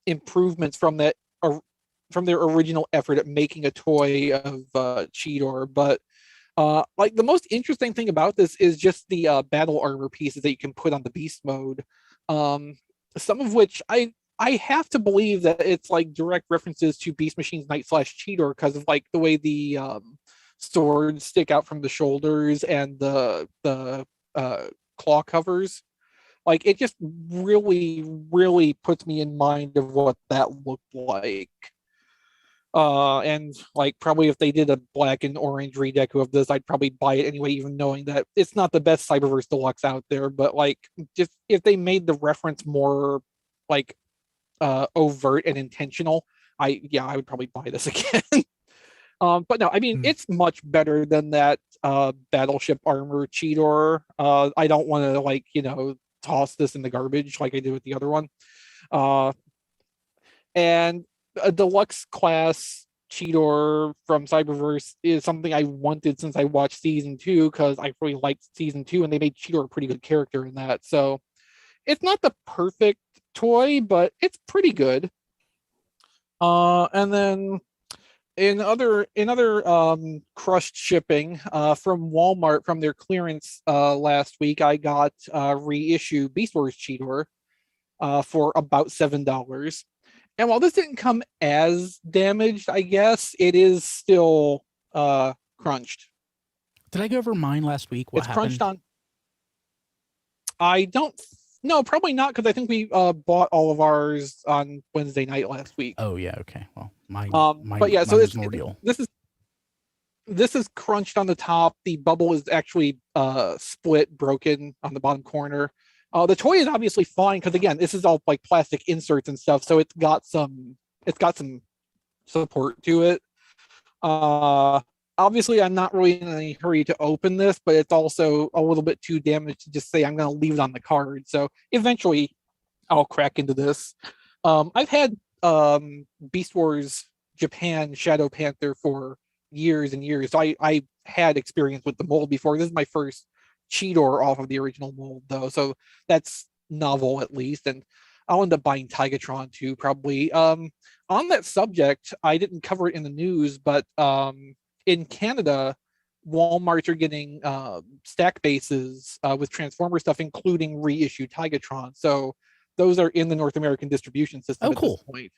C: improvements from that from their original effort at making a toy of Cheetor, but like the most interesting thing about this is just the battle armor pieces that you can put on the beast mode. Some of which I have to believe that it's like direct references to Beast Machine's Knight / Cheetor because of like the way the swords stick out from the shoulders and the claw covers. Like it just really, really puts me in mind of what that looked like. And like probably if they did a black and orange redeco of this, I'd probably buy it anyway, even knowing that it's not the best Cyberverse Deluxe out there. But like, just if they made the reference more like overt and intentional, I would probably buy this again. But no, I mean it's much better than that battleship armor Cheetor. I don't want to toss this in the garbage like I did with the other one. And a deluxe class Cheetor from Cyberverse is something I wanted since I watched season 2, because I really liked season 2 and they made Cheetor a pretty good character in that. So it's not the perfect toy, but it's pretty good. And then in other crushed shipping from Walmart from their clearance last week, I got Reissue Beast Wars Cheetor for about $7. And while this didn't come as damaged, I guess it is still crunched.
A: Did I go over mine last week? What
C: it's
A: happened?
C: Crunched on. I don't. No, probably not, because I think we bought all of ours on Wednesday night last week.
A: Oh yeah, okay. Well, mine.
C: But yeah, so
A: it's an ordeal.
C: This is crunched on the top. The bubble is actually split, broken on the bottom corner. The toy is obviously fine because again, this is all like plastic inserts and stuff, so it's got some support to it. Obviously, I'm not really in any hurry to open this, but it's also a little bit too damaged to just say I'm going to leave it on the card. So eventually, I'll crack into this. I've had Beast Wars Japan Shadow Panther for years and years, so I had experience with the mold before. This is my first Cheetor off of the original mold, though, so that's novel at least. And I'll end up buying Tigatron too, probably. On that subject, I didn't cover it in the news, but in Canada, Walmart are getting stack bases with Transformer stuff, including reissued Tigatron. So those are in the North American distribution system at this point.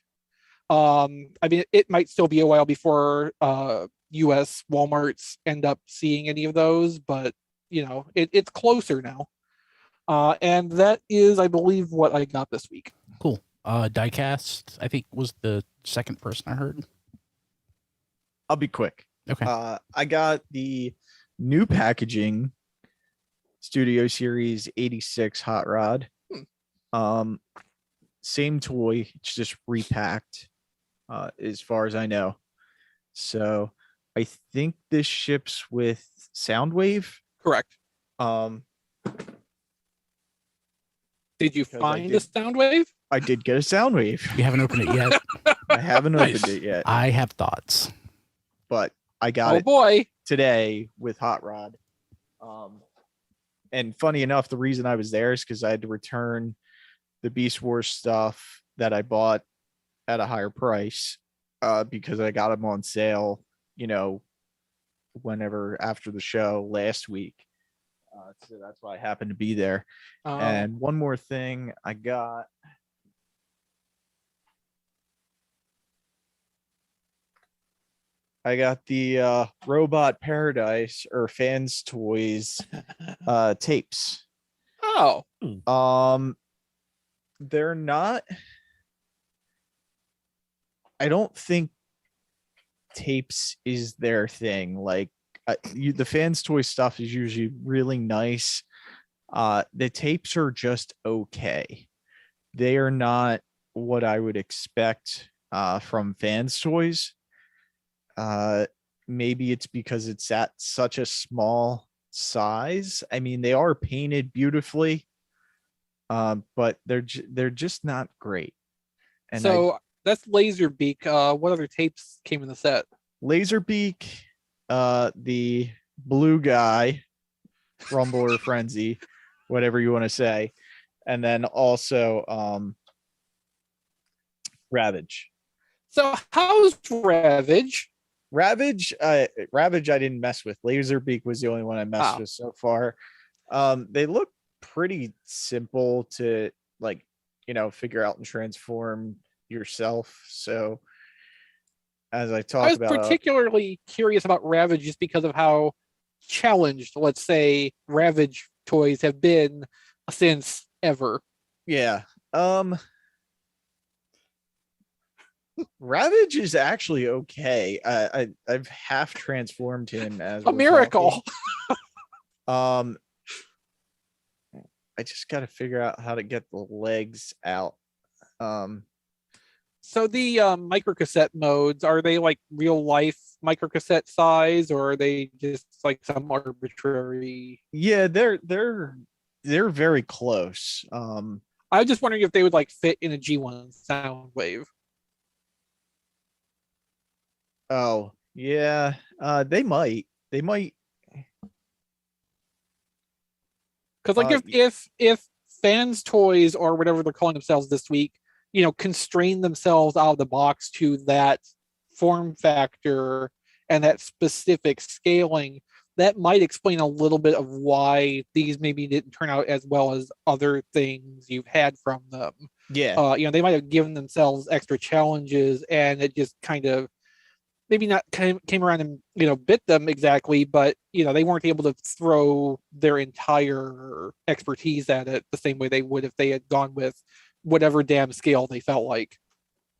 C: I mean, it might still be a while before U.S. Walmarts end up seeing any of those, but it's closer now. And that is, I believe, what I got this week.
A: Cool. Diecast, I think, was the second person I heard.
E: I'll be quick.
A: Okay.
E: I got the new packaging Studio Series 86 Hot Rod. Same toy, it's just repacked, as far as I know. So I think this ships with Soundwave.
C: Correct. Did you find the Soundwave?
E: I did get a Soundwave.
A: You haven't opened it yet?
E: I haven't opened it yet.
A: I have thoughts.
E: But I got it today with Hot Rod. And funny enough, the reason I was there is because I had to return the Beast Wars stuff that I bought at a higher price because I got them on sale, whenever after the show last week. So that's why I happened to be there. And one more thing I got. I got the Robot Paradise or FansToys tapes.
C: Oh.
E: They're not I don't think tapes is their thing. Like the fans toy stuff is usually really nice. The tapes are just okay. They are not what I would expect from fans toys. Maybe it's because it's at such a small size. I mean, they are painted beautifully, but they're just not great. And
C: so that's Laserbeak. What other tapes came in the set?
E: Laserbeak, the blue guy, Rumble or Frenzy, whatever you want to say, and then also Ravage.
C: So how's Ravage?
E: Ravage I didn't mess with. Laserbeak was the only one I messed with so far. They look pretty simple to figure out and transform yourself. So as I was
C: particularly curious about Ravage just because of how challenged, let's say, Ravage toys have been since ever.
E: Yeah. Ravage is actually okay. I've half transformed him as
C: a miracle.
E: I just got to figure out how to get the legs out.
C: So the microcassette modes, are they like real life microcassette size, or are they just like some arbitrary?
E: Yeah, they're very close.
C: I was just wondering if they would like fit in a G1 Soundwave.
E: Oh, yeah. They might. Because
C: like if Fans Toys or whatever they're calling themselves this week, constrain themselves out of the box to that form factor and that specific scaling, that might explain a little bit of why these maybe didn't turn out as well as other things you've had from them.
E: Yeah.
C: They might have given themselves extra challenges and it just kind of maybe not came around and bit them exactly, but they weren't able to throw their entire expertise at it the same way they would if they had gone with whatever damn scale they felt like.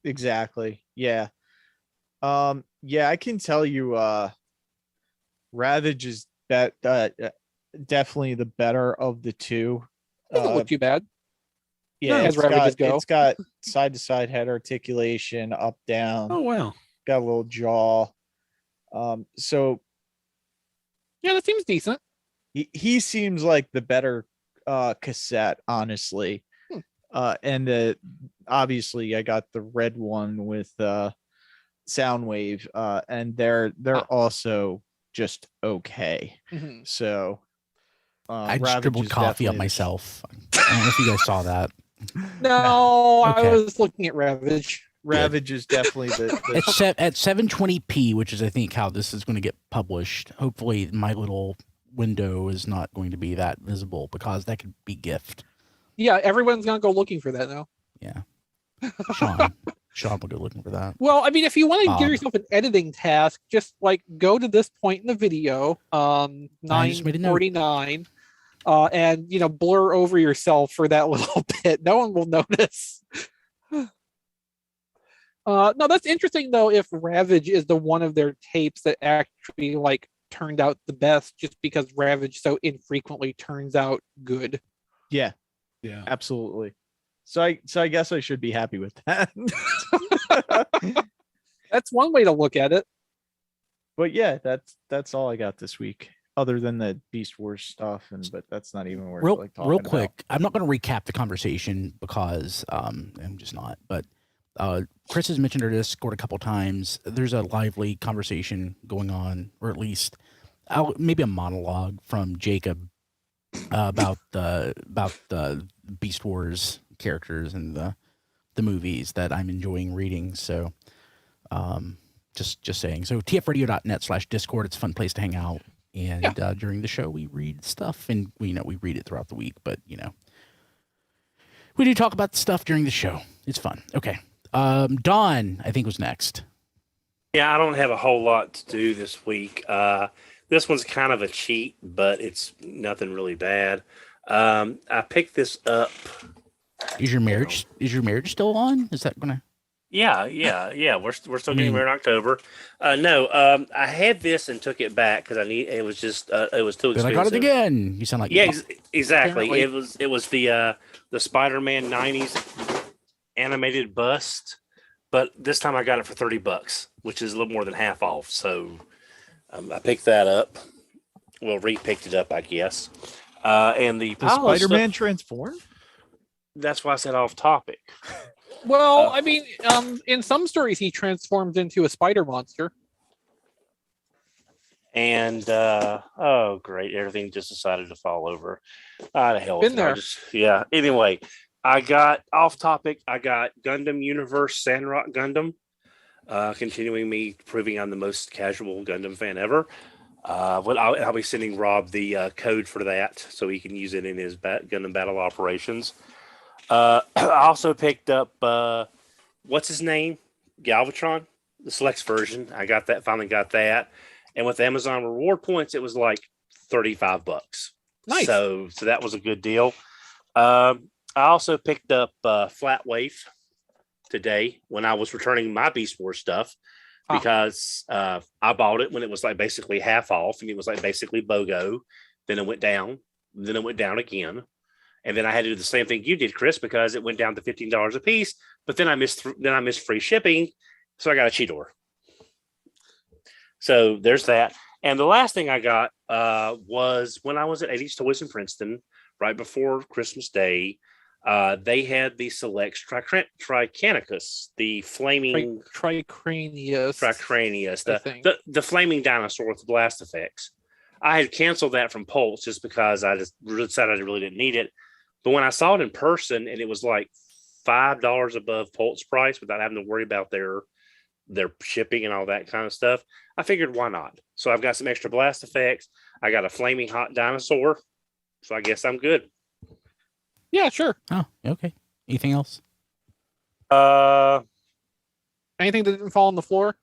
E: Exactly. Yeah. Yeah, I can tell you Ravage is definitely the better of the two.
C: Doesn't look too bad.
E: Yeah,
C: as Ravages go.
E: It's got side to side head articulation, up down.
D: Oh wow.
E: Got a little jaw. So
C: yeah, that seems decent.
E: He seems like the better cassette, honestly. And obviously I got the red one with Soundwave, and they're also just okay.
C: Mm-hmm.
E: So
A: I just dribbled coffee on myself. I don't know if you guys saw that.
C: No,
A: Okay.
C: I was looking at Ravage.
E: Ravage is definitely the
A: At 720p, which is I think how this is going to get published. Hopefully my little window is not going to be that visible because that could be gift.
C: Yeah, everyone's gonna go looking for that now.
A: Yeah. Sean will go looking for that.
C: Well, I mean, if you want to
A: Bob.
C: give yourself an editing task, just like go to this point in the video,
A: I just made a note.
C: 9:49, and blur over yourself for that little bit. No one will notice. No, that's interesting though. If Ravage is the one of their tapes that actually like turned out the best, just because Ravage so infrequently turns out good.
E: Yeah, absolutely. So I guess I should be happy with that.
C: That's one way to look at it.
E: But yeah, that's all I got this week, other than the Beast Wars stuff, but that's not even worth
A: Real
E: talking
A: quick.
E: about.
A: I'm not going to recap the conversation because I'm just not. But Chris has mentioned our Discord a couple times. There's a lively conversation going on, or at least maybe a monologue from Jacob about the Beast Wars characters and the movies that I'm enjoying reading. So just saying. So tfradio.net/Discord. It's a fun place to hang out. And during the show we read stuff, and we read it throughout the week, but we do talk about stuff during the show. It's fun. Okay. Dawn, I think, was next.
F: Yeah, I don't have a whole lot to do this week. This one's kind of a cheat, but it's nothing really bad. I picked this up.
A: Is your marriage still on? Is that gonna?
F: Yeah. We're still getting there in October. I had this and took it back because it was just it was too
A: But
F: expensive.
A: I got it again. You sound like
F: Exactly.
C: Apparently.
F: It was the Spider-Man '90s animated bust, but this time I got it for $30, which is a little more than half off. So I picked that up. Well, re-picked it up, I guess. And the
E: Does
F: pile of
E: Spider-Man
F: stuff-
E: transform?
F: That's why I said off topic.
C: Well, I mean, in some stories he transforms into a spider monster.
F: And oh great, everything just decided to fall over. The hell
C: Been
F: with it.
C: there.
F: Anyway, I got off topic. I got Gundam Universe Sandrock Gundam. Continuing me proving I'm the most casual Gundam fan ever. I'll be sending Rob the code for that so he can use it in his Gundam battle operations. I also picked up what's his name? Galvatron, the Selects version. I got that, finally got that. And with Amazon reward points, it was like $35.
C: Nice.
F: So that was a good deal. I also picked up Flatwave today when I was returning my Beast Wars stuff because I bought it when it was like basically half off and it was like basically BOGO. Then it went down. Then it went down again. And then I had to do the same thing you did, Chris, because it went down to $15 a piece. But then I missed free shipping, so I got a Cheetor. So there's that. And the last thing I got was when I was at 80s Toys in Princeton, right before Christmas Day. They had the Selects Tricanicus, the flaming
C: Tricranius.
F: The flaming dinosaur with the blast effects. I had canceled that from Pulse just because I just decided I really didn't need it. But when I saw it in person and it was like $5 above Pulse price without having to worry about their shipping and all that kind of stuff, I figured why not? So I've got some extra blast effects. I got a flaming hot dinosaur. So I guess I'm good.
C: Yeah, sure.
A: Oh, okay. Anything else?
C: Anything that didn't fall on the floor?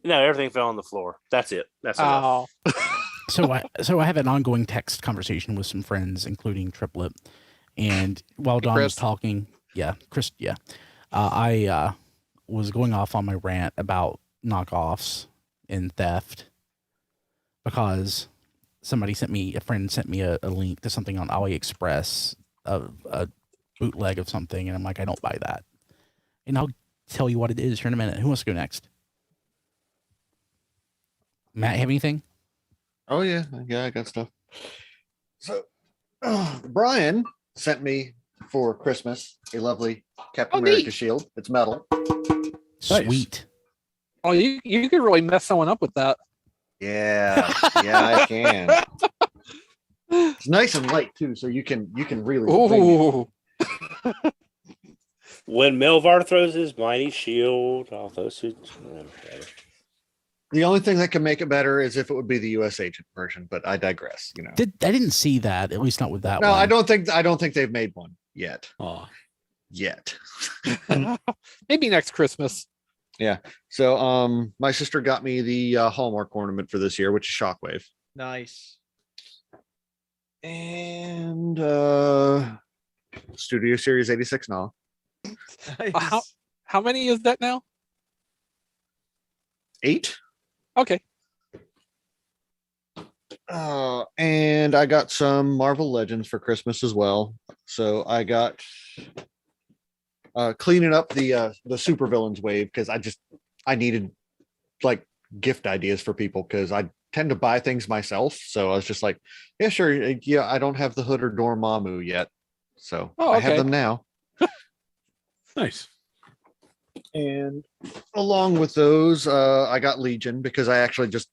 F: No, everything fell on the floor. That's it. That's enough.
A: So I have an ongoing text conversation with some friends, including Triplet. And while Don was talking, Chris, I was going off on my rant about knockoffs and theft because a friend sent me a link to something on AliExpress of a bootleg of something, and I'm like, I don't buy that. And I'll tell you what it is here in a minute. Who wants to go next? Matt, have anything?
B: Oh yeah, I got stuff. So Brian sent me for Christmas a lovely Captain America
C: neat.
B: shield. It's metal.
A: Sweet.
C: Oh, you could really mess someone up with that.
B: Yeah, I can. It's nice and light too, so you can really.
C: Ooh.
F: When Melvar throws his mighty shield off those.
B: The only thing that can make it better is if it would be the US agent version, but I digress.
A: I didn't see that, at least not with that one.
B: No, I don't think they've made one yet.
A: Oh.
B: Yet.
C: Maybe next Christmas.
B: Yeah. So my sister got me the Hallmark ornament for this year, which is Shockwave.
E: Nice.
B: And Studio Series 86 now.
E: Nice.
C: How many is that now?
B: 8.
C: Okay.
B: And I got some Marvel Legends for Christmas as well. So I got cleaning up the supervillains wave because I needed like gift ideas for people because I tend to buy things myself. So I was just like, yeah, sure. Yeah, I don't have the Hood or Dormammu yet. So I have them now.
D: Nice.
B: And along with those, I got Legion because I actually just,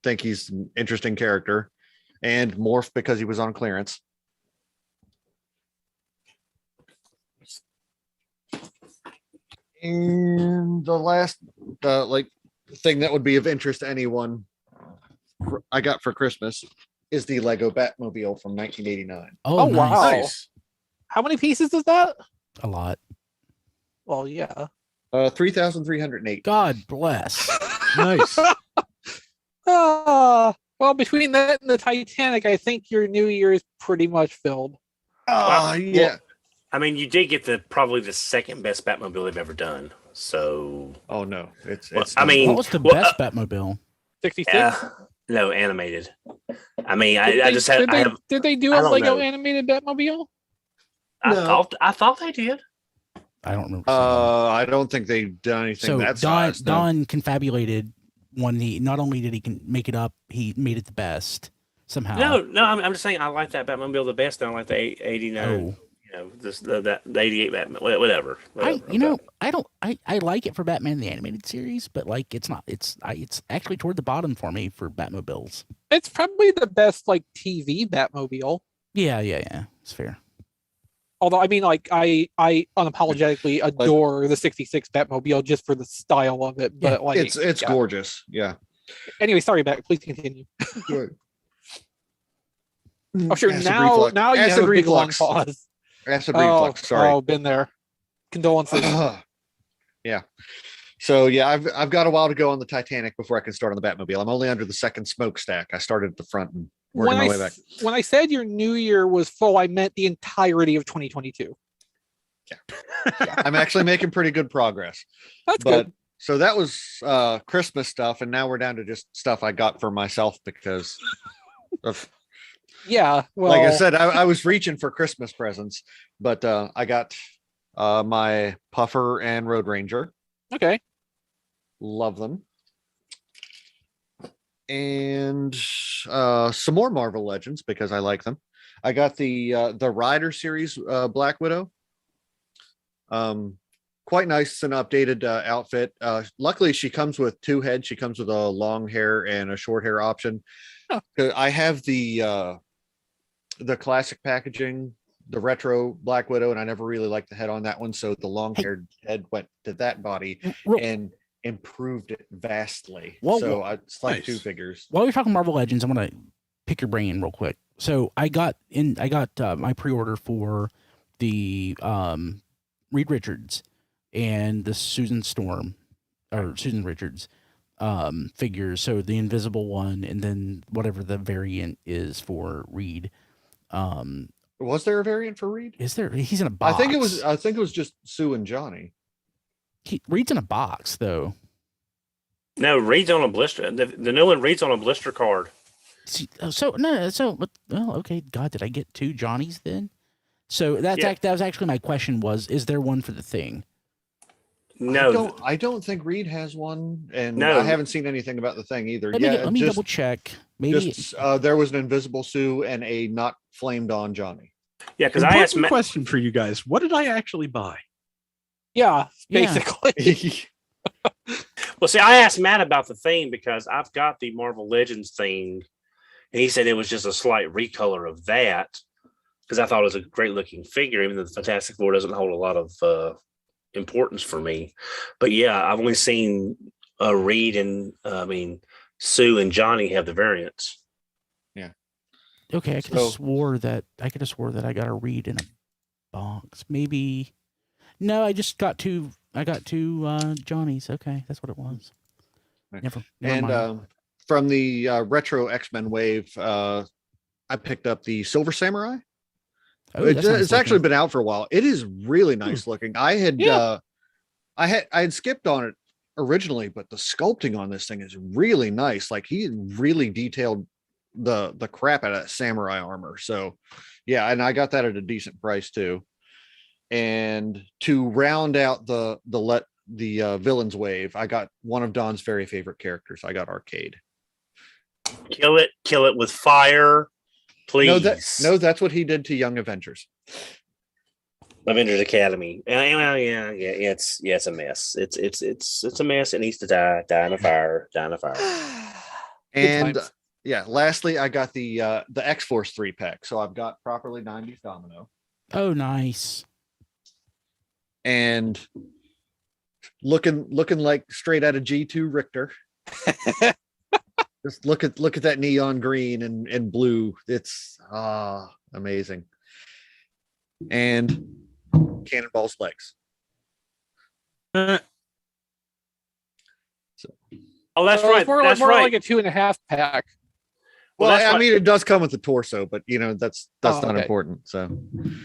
B: think he's an interesting character, and Morph because he was on clearance. And the last thing that would be of interest to anyone I got for Christmas is the Lego Batmobile from 1989.
A: Oh, nice.
C: Wow.
D: Nice.
C: How many pieces is that?
A: A lot.
C: Well, yeah.
B: 3,308.
A: God bless.
D: Nice.
C: Well, between that and the Titanic, I think your New Year is pretty much filled.
B: Yeah.
F: I mean, you did get probably the second best Batmobile they've ever done. So,
B: Oh no, it's.
F: I mean,
A: What was the
F: well,
A: best Batmobile?
C: 66.
F: no, animated. I mean,
C: Did
F: I
C: they,
F: just had.
C: did,
F: I
C: they,
F: have.
C: did they do
F: I
C: a
F: don't
C: Lego
F: know.
C: animated Batmobile?
B: No.
F: I thought they did.
A: I don't remember. seeing that.
B: I don't think they've done anything
A: So
B: that
A: Don
B: size. No.
A: Don confabulated when he not only did he can make it up, he made it the best somehow.
F: No, I'm just saying I like that Batmobile the best. I like the 89.
A: Oh.
F: You know, the 88 Batman. Whatever.
A: I like it for Batman the Animated Series, but like it's actually toward the bottom for me for Batmobiles.
C: It's probably the best like TV Batmobile.
A: Yeah, it's fair.
C: Although I mean, like I unapologetically adore the '66 Batmobile just for the style of it. But like,
B: It's
C: yeah.
B: gorgeous. Yeah.
C: Anyway, sorry, Matt. Please continue.
B: Good.
C: Oh, sure.
B: Acid
C: Now
B: reflux.
C: you
B: Acid
C: have a big long
B: reflux.
C: pause.
B: Acid reflux. Sorry.
C: Oh, been there. Condolences.
B: Yeah. So yeah, I've got a while to go on the Titanic before I can start on the Batmobile. I'm only under the second smokestack. I started at the front and working my way back.
C: When I said your new year was full, I meant the entirety of 2022.
B: Yeah, I'm actually making pretty good progress.
C: That's
B: But
C: good.
B: so that was Christmas stuff, and now we're down to just stuff I got for myself because of,
C: Yeah. Well,
B: like I said, I was reaching for Christmas presents, but I got my Puffer and Road Ranger.
C: okay.
B: Love them. And some more Marvel Legends because I like them. I got the Rider series Black Widow. Quite nice and updated outfit. Luckily, she comes with two heads. She comes with a long hair and a short hair option.
C: Oh.
B: I have the classic packaging, the retro Black Widow, and I never really liked the head on that one. So the long haired head went to that body and improved it vastly. So it's like
D: nice.
B: two figures.
A: While we're talking Marvel Legends, I want to pick your brain real quick. So I got my pre-order for the Reed Richards and the Susan Richards figures. So the invisible one, and then whatever the variant is for Reed.
B: Was there a variant for Reed?
A: Is there? He's in a box.
B: I think it was just Sue and Johnny.
A: Reed's in a box though.
F: No, Reed's on a blister. The new one Reed's on a blister card.
A: Okay. God, did I get two Johnnies then? So that was actually my question was, is there one for the Thing?
F: No,
B: I don't think Reed has one, and
F: No.
B: I haven't seen anything about the Thing either.
A: Let me double check. Maybe
B: there was an invisible Sue and a not flamed on Johnny.
F: yeah, because I asked Matt.
D: Question for you guys: what did I actually buy?
C: Yeah,
A: Yeah.
C: basically.
F: Well, see, I asked Matt about the thing because I've got the Marvel Legends thing, and he said it was just a slight recolor of that because I thought it was a great looking figure, even though the Fantastic Four doesn't hold a lot of importance for me. But yeah, I've only seen Reed and Sue and Johnny have the variants.
A: okay. I could have swore that I got a Reed in a box. Maybe no. I just got two. I got two Johnnies. Okay, that's what it was. Never
B: And
A: mind.
B: from the retro X-Men wave, I picked up the Silver Samurai.
A: Oh, that's nice
B: It's actually
A: looking.
B: been out for a while. It is really nice looking. I had skipped on it originally, but the sculpting on this thing is really nice. Like he really detailed the crap out of that samurai armor. So yeah, and I got that at a decent price too. And to round out the villains wave, I got one of Don's very favorite characters. I got Arcade.
F: Kill it with fire, please.
B: No, that's what he did to Young Avengers.
F: Avengers Academy. It's a mess. It's a mess. It needs to die in a fire.
B: And
C: times.
B: yeah, lastly, I got the X-Force 3-pack. So I've got properly 90s Domino.
A: Oh, nice.
B: And looking like straight out of G2 Richter. Just look at that neon green and blue. It's amazing. And Cannonball's legs.
F: Oh, that's
C: So
F: right.
C: it's more
F: That's
C: more
F: right.
C: like a 2.5 pack.
F: Well,
B: Well,
F: that's
B: I
F: what-
B: mean, it does come with the torso, but that's not
C: okay.
B: important. So,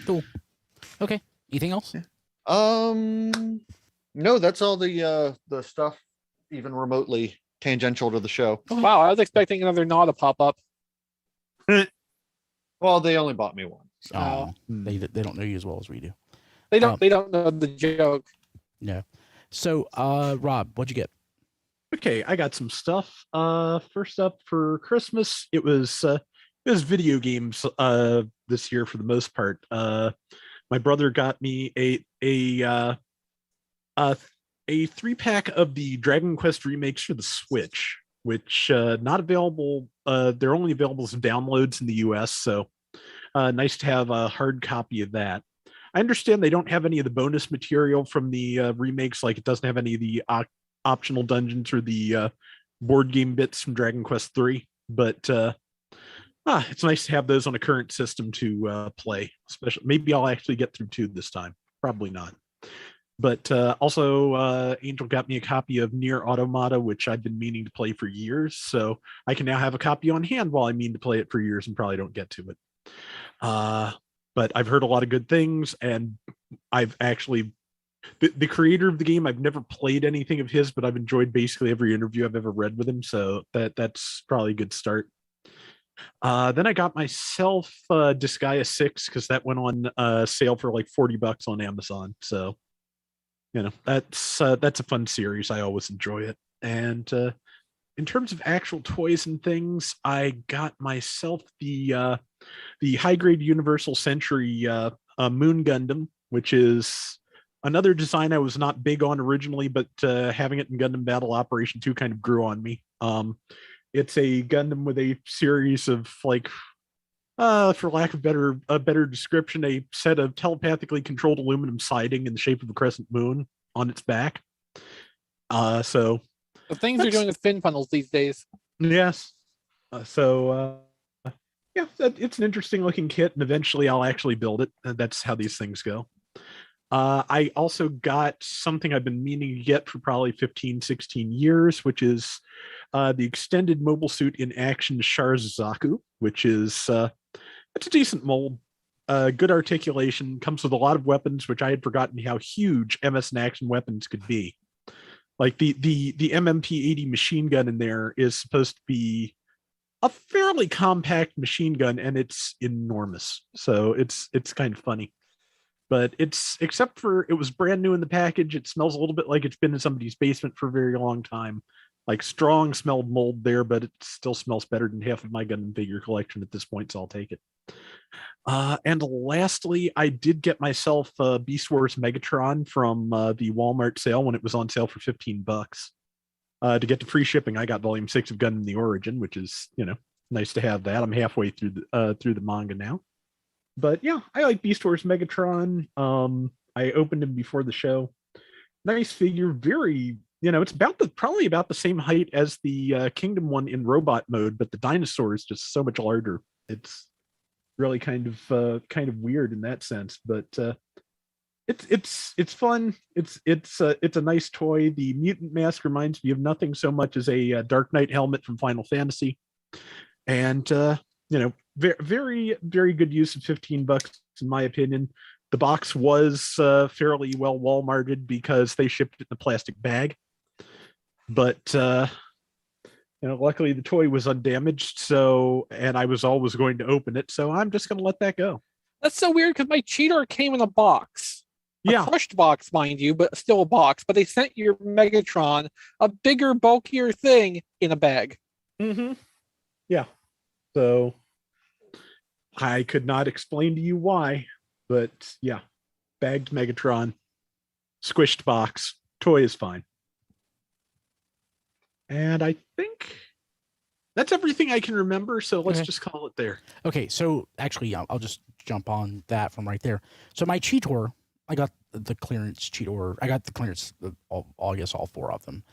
A: Cool. Okay. Anything else?
B: No, that's all the stuff, even remotely tangential to the show.
C: Wow, I was expecting another gnaw to pop up.
B: Well, they only bought me one. So.
A: Oh, they don't know you as well as we do.
C: They don't know the joke.
A: No. So, Rob, what'd you get?
D: Okay, I got some stuff. First up for Christmas, it was video games this year for the most part. My brother got me a 3-pack of the Dragon Quest remakes for the Switch, which not available. They're only available as downloads in the US, so nice to have a hard copy of that. I understand they don't have any of the bonus material from the remakes, like it doesn't have any of the optional dungeons or the board game bits from Dragon Quest 3, but it's nice to have those on a current system to play. Especially, maybe I'll actually get through 2 this time. Probably not. But also, Angel got me a copy of Nier Automata, which I've been meaning to play for years. So I can now have a copy on hand while I mean to play it for years and probably don't get to it. But I've heard a lot of good things, and I've actually the creator of the game, I've never played anything of his, but I've enjoyed basically every interview I've ever read with him. So that's probably a good start. Then I got myself Disgaea 6 because that went on sale for like $40 on Amazon. So, that's a fun series. I always enjoy it. And in terms of actual toys and things, I got myself the high grade Universal Century Moon Gundam, which is another design I was not big on originally, but having it in Gundam Battle Operation 2 kind of grew on me. It's a Gundam with a series of for lack of a better description, a set of telepathically controlled aluminum siding in the shape of a crescent moon on its back. So
C: the things they're doing with fin funnels these days.
D: Yes. Yeah, it's an interesting looking kit, and eventually I'll actually build it. That's how these things go. I also got something I've been meaning to get for probably 15, 16 years, which is the extended mobile suit in action Sharzaku, which is it's a decent mold, good articulation, comes with a lot of weapons, which I had forgotten how huge MS in action weapons could be. Like the MMP-80 machine gun in there is supposed to be a fairly compact machine gun, and it's enormous. So it's kind of funny. But except for it was brand new in the package, it smells a little bit like it's been in somebody's basement for a very long time. Like strong smelled mold there, but it still smells better than half of my Gundam figure collection at this point, so I'll take it. And lastly, I did get myself Beast Wars Megatron from the Walmart sale when it was on sale for $15. To get the free shipping, I got Volume 6 of Gundam the Origin, which is, nice to have that. I'm halfway through the manga now. But yeah, I like Beast Wars Megatron. I opened him before the show. Nice figure, very, it's probably about the same height as the Kingdom one in robot mode, but the dinosaur is just so much larger. It's really kind of weird in that sense, but it's fun. It's a nice toy. The mutant mask reminds me of nothing so much as a Dark Knight helmet from Final Fantasy, and very, very good use of $15 in my opinion. The box was fairly well Walmarted because they shipped it in a plastic bag, but luckily the toy was undamaged. And I was always going to open it, so I'm just going to let that go.
C: That's so weird because my Cheetor came in a box.
D: Yeah,
C: a crushed box, mind you, but still a box. But they sent your Megatron, a bigger, bulkier thing, in a bag.
D: Mm-hmm. Yeah. So I could not explain to you why, but yeah, bagged Megatron, squished box, toy is fine. And I think that's everything I can remember. So let's just call it there.
A: Okay, so actually, I'll just jump on that from right there. So my Cheetor, I got the clearance Cheetor. I got the clearance, I guess all 4 of them.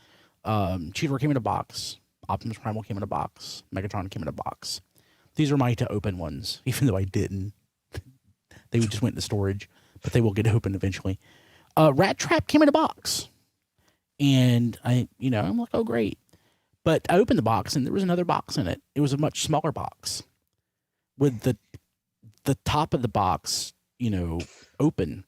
A: Cheetor came in a box. Optimus Primal came in a box. Megatron came in a box. These are my to open ones, even though I didn't. They just went into storage, but they will get open eventually. Rat Trap came in a box. And I'm like, oh, great. But I opened the box and there was another box in it. It was a much smaller box with the top of the box, open.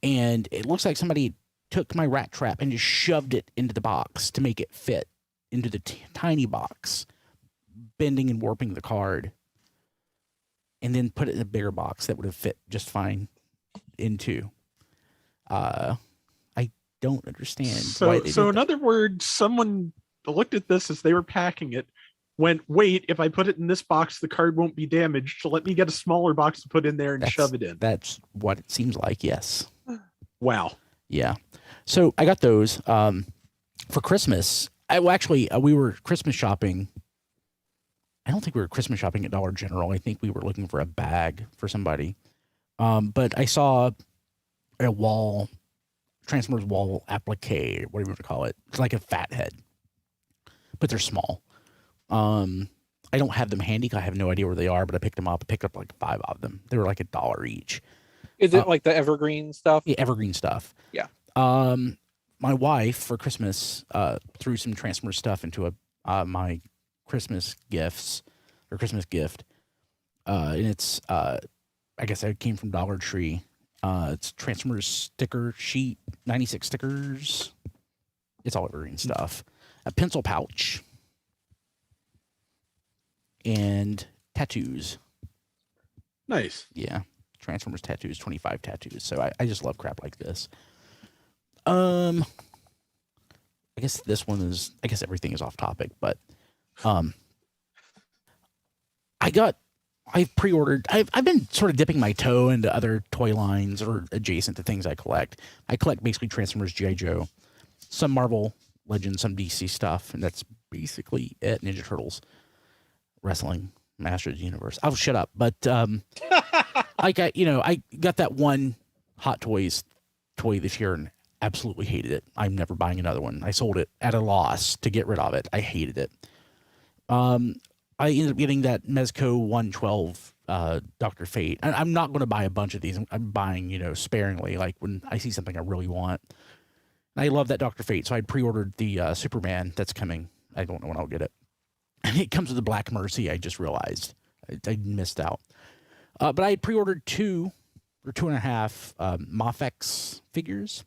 A: And it looks like somebody took my rat trap and just shoved it into the box to make it fit into the tiny box, bending and warping the card, and then put it in a bigger box that would have fit just fine into. I don't understand.
D: So in other words, someone looked at this as they were packing it, went, wait, if I put it in this box, the card won't be damaged. So let me get a smaller box to put in there and shove it in.
A: That's what it seems like. Yes.
D: Wow.
A: Yeah. So I got those for Christmas. We were Christmas shopping. I don't think we were Christmas shopping at Dollar General. I think we were looking for a bag for somebody. But I saw a Transformers wall applique, whatever you want to call it. It's like a fat head, but they're small. I don't have them handy. I have no idea where they are, but I picked them up. I picked up like 5 of them. They were like $1 each.
C: Is it like the evergreen stuff?
A: Yeah, evergreen stuff.
C: Yeah.
A: My wife for Christmas threw some Transformers stuff into my Christmas gift, and it's I guess it came from Dollar Tree. It's Transformers sticker sheet, 96 stickers. It's all evergreen stuff. A pencil pouch and tattoos.
D: Nice.
A: Yeah, Transformers tattoos, 25 tattoos. So I just love crap like this. I guess this one is. I guess everything is off topic, but I've pre-ordered. I've been sort of dipping my toe into other toy lines or adjacent to things I collect. I collect basically Transformers, G.I. Joe, some Marvel Legends, some DC stuff, and that's basically it. Ninja Turtles, wrestling, Masters of the Universe. I'll shut up. But I got that one Hot Toys toy this year and absolutely hated it. I'm never buying another one. I sold it at a loss to get rid of it. I hated it. I ended up getting that Mezco 112 Dr. Fate. I'm not going to buy a bunch of these. I'm buying, sparingly, like when I see something I really want. And I love that Dr. Fate, so I pre-ordered the Superman that's coming. I don't know when I'll get it. And it comes with the Black Mercy, I just realized. I missed out. But I had pre-ordered 2 or 2.5 Mafex figures.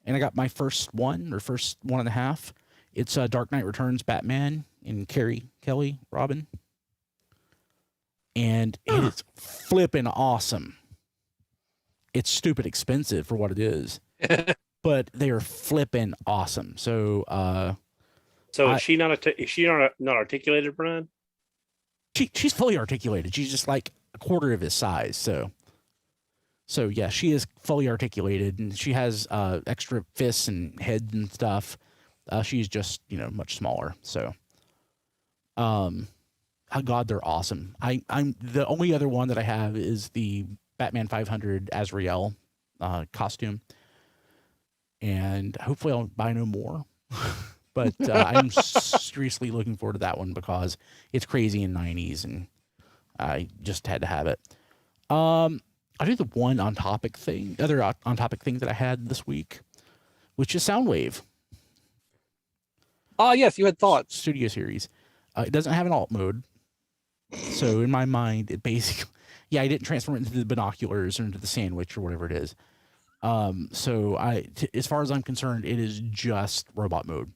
A: And I got my first 1.5. It's Dark Knight Returns Batman and Kelly Robin. And it is flipping awesome. It's stupid expensive for what it is. But they are flipping awesome. So
F: is she not articulated, Brian?
A: She's fully articulated. She's just like a quarter of his size. So yeah, she is fully articulated, and she has extra fists and heads and stuff. She's just much smaller. So, God, they're awesome. I'm the only other one that I have is the Batman 500 Azrael costume, and hopefully I'll buy no more. But I'm seriously looking forward to that one because it's crazy in 90s, and I just had to have it. I'll do the one on-topic thing, other on-topic thing that I had this week, which is Soundwave.
C: Yes, you had thoughts.
A: Studio series. It doesn't have an alt mode. So in my mind, it basically, I didn't transform it into the binoculars or into the sandwich or whatever it is. So as far as I'm concerned, it is just robot mode.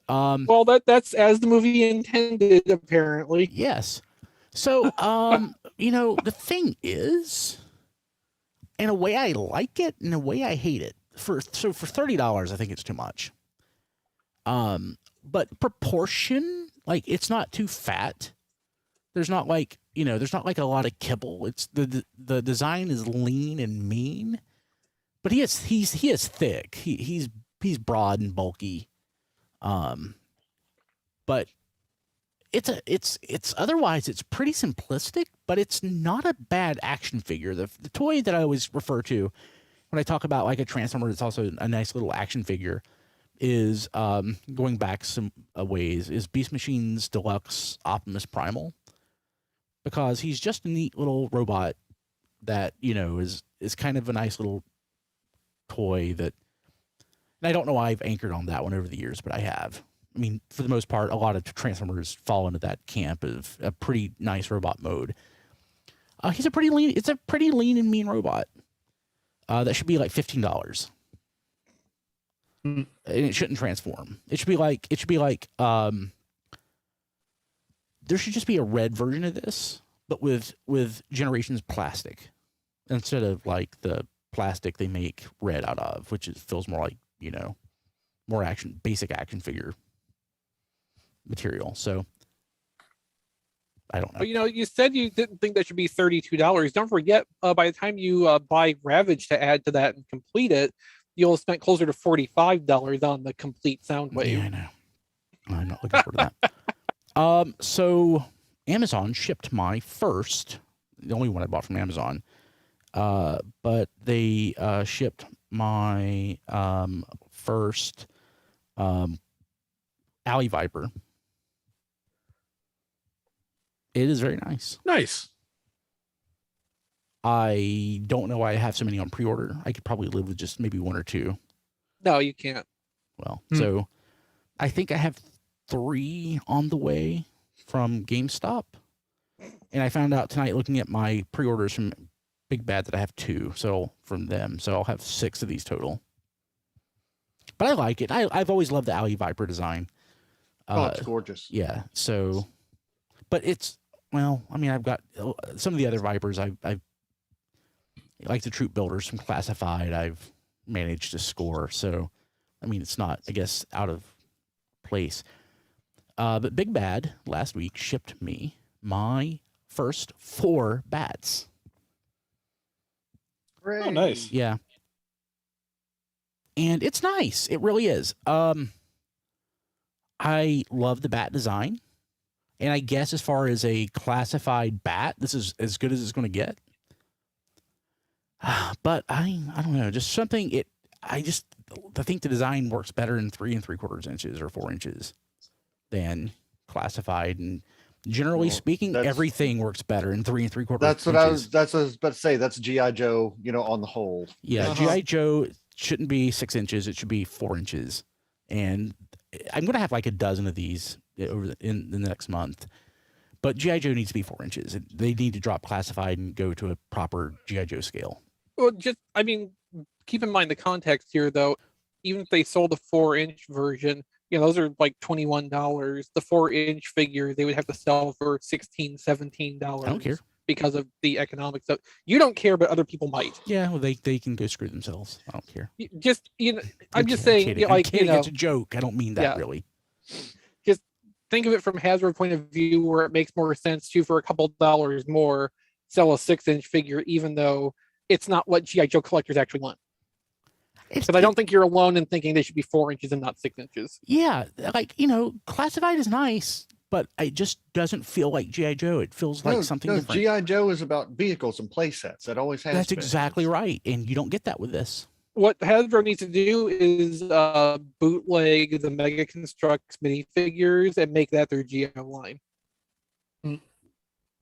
C: Well, that's as the movie intended, apparently.
A: Yes. So, the thing is, in a way I like it, in a way I hate it. For $30, I think it's too much. But proportion, like it's not too fat. There's not like a lot of kibble. It's the design is lean and mean, but he is thick. He's broad and bulky. But it's otherwise it's pretty simplistic, but it's not a bad action figure. The toy that I always refer to when I talk about like a Transformer, it's also a nice little action figure, is going back some ways, is Beast Machine's Deluxe Optimus Primal, because he's just a neat little robot that is kind of a nice little toy that. And I don't know why I've anchored on that one over the years, but I have. I mean, for the most part, a lot of Transformers fall into that camp of a pretty nice robot mode. It's a pretty lean and mean robot. That should be like $15. And it shouldn't transform. It should be like there should just be a red version of this, but with Generations plastic instead of like the plastic they make red out of, which feels more like, more basic action figure material. So I don't know.
C: But you said you didn't think that should be $32. Don't forget, by the time you buy Ravage to add to that and complete it, you'll have spent closer to $45 on the complete Soundwave.
A: Yeah, I know. I'm not looking forward to that. So Amazon shipped my first, the only one I bought from Amazon, but they shipped my first Alley Viper. It is very nice.
D: Nice.
A: I don't know why I have so many on pre-order. I could probably live with just maybe one or two.
C: No, you can't.
A: Well, so I think I have 3 on the way from GameStop. And I found out tonight looking at my pre-orders from Big Bad that I have 2 from them. So I'll have 6 of these total. But I like it. I've always loved the Alley Viper design.
B: It's gorgeous.
A: Yeah. So, but I've got some of the other Vipers. I've like the troop builders from Classified. I've managed to score. So, it's not, I guess, out of place. But Big Bad last week shipped me my first 4 bats.
D: Oh, nice.
A: Yeah. And it's nice. It really is. I love the bat design. And I guess as far as a classified bat, this is as good as it's going to get. But I don't know, just something I think the design works better in 3 3/4 inches or 4 inches than classified. And generally speaking, everything works better in 3 3/4 inches.
B: That's what I was about to say. That's G.I. Joe, on the whole.
A: Yeah. G.I. Joe shouldn't be 6 inches. It should be 4 inches. And I'm going to have like a dozen of these in the next month. But G.I. Joe needs to be 4 inches. They need to drop classified and go to a proper G.I. Joe scale.
C: Well, keep in mind the context here, though. Even if they sold a 4-inch version, those are like $21. The 4-inch figure they would have to sell for $16, $17.
A: I don't care.
C: Because of the economics. So you don't care, but other people might.
A: Yeah, well, they can go screw themselves. I don't care.
C: I'm just saying,
A: it's a joke. I don't mean that really.
C: Just think of it from Hasbro point of view, where it makes more sense to, for a couple dollars more, sell a 6-inch figure, even though it's not what G.I. Joe collectors actually want. Because I don't think you're alone in thinking they should be 4 inches and not 6 inches.
A: Yeah, classified is nice, but it just doesn't feel like G.I. Joe. It feels like something different.
B: G.I. Joe is about vehicles and play sets. That always has
A: That's
B: been.
A: exactly right, and you don't get that with this.
C: What Hasbro needs to do is bootleg the Mega Constructs minifigures and make that their G.I. line.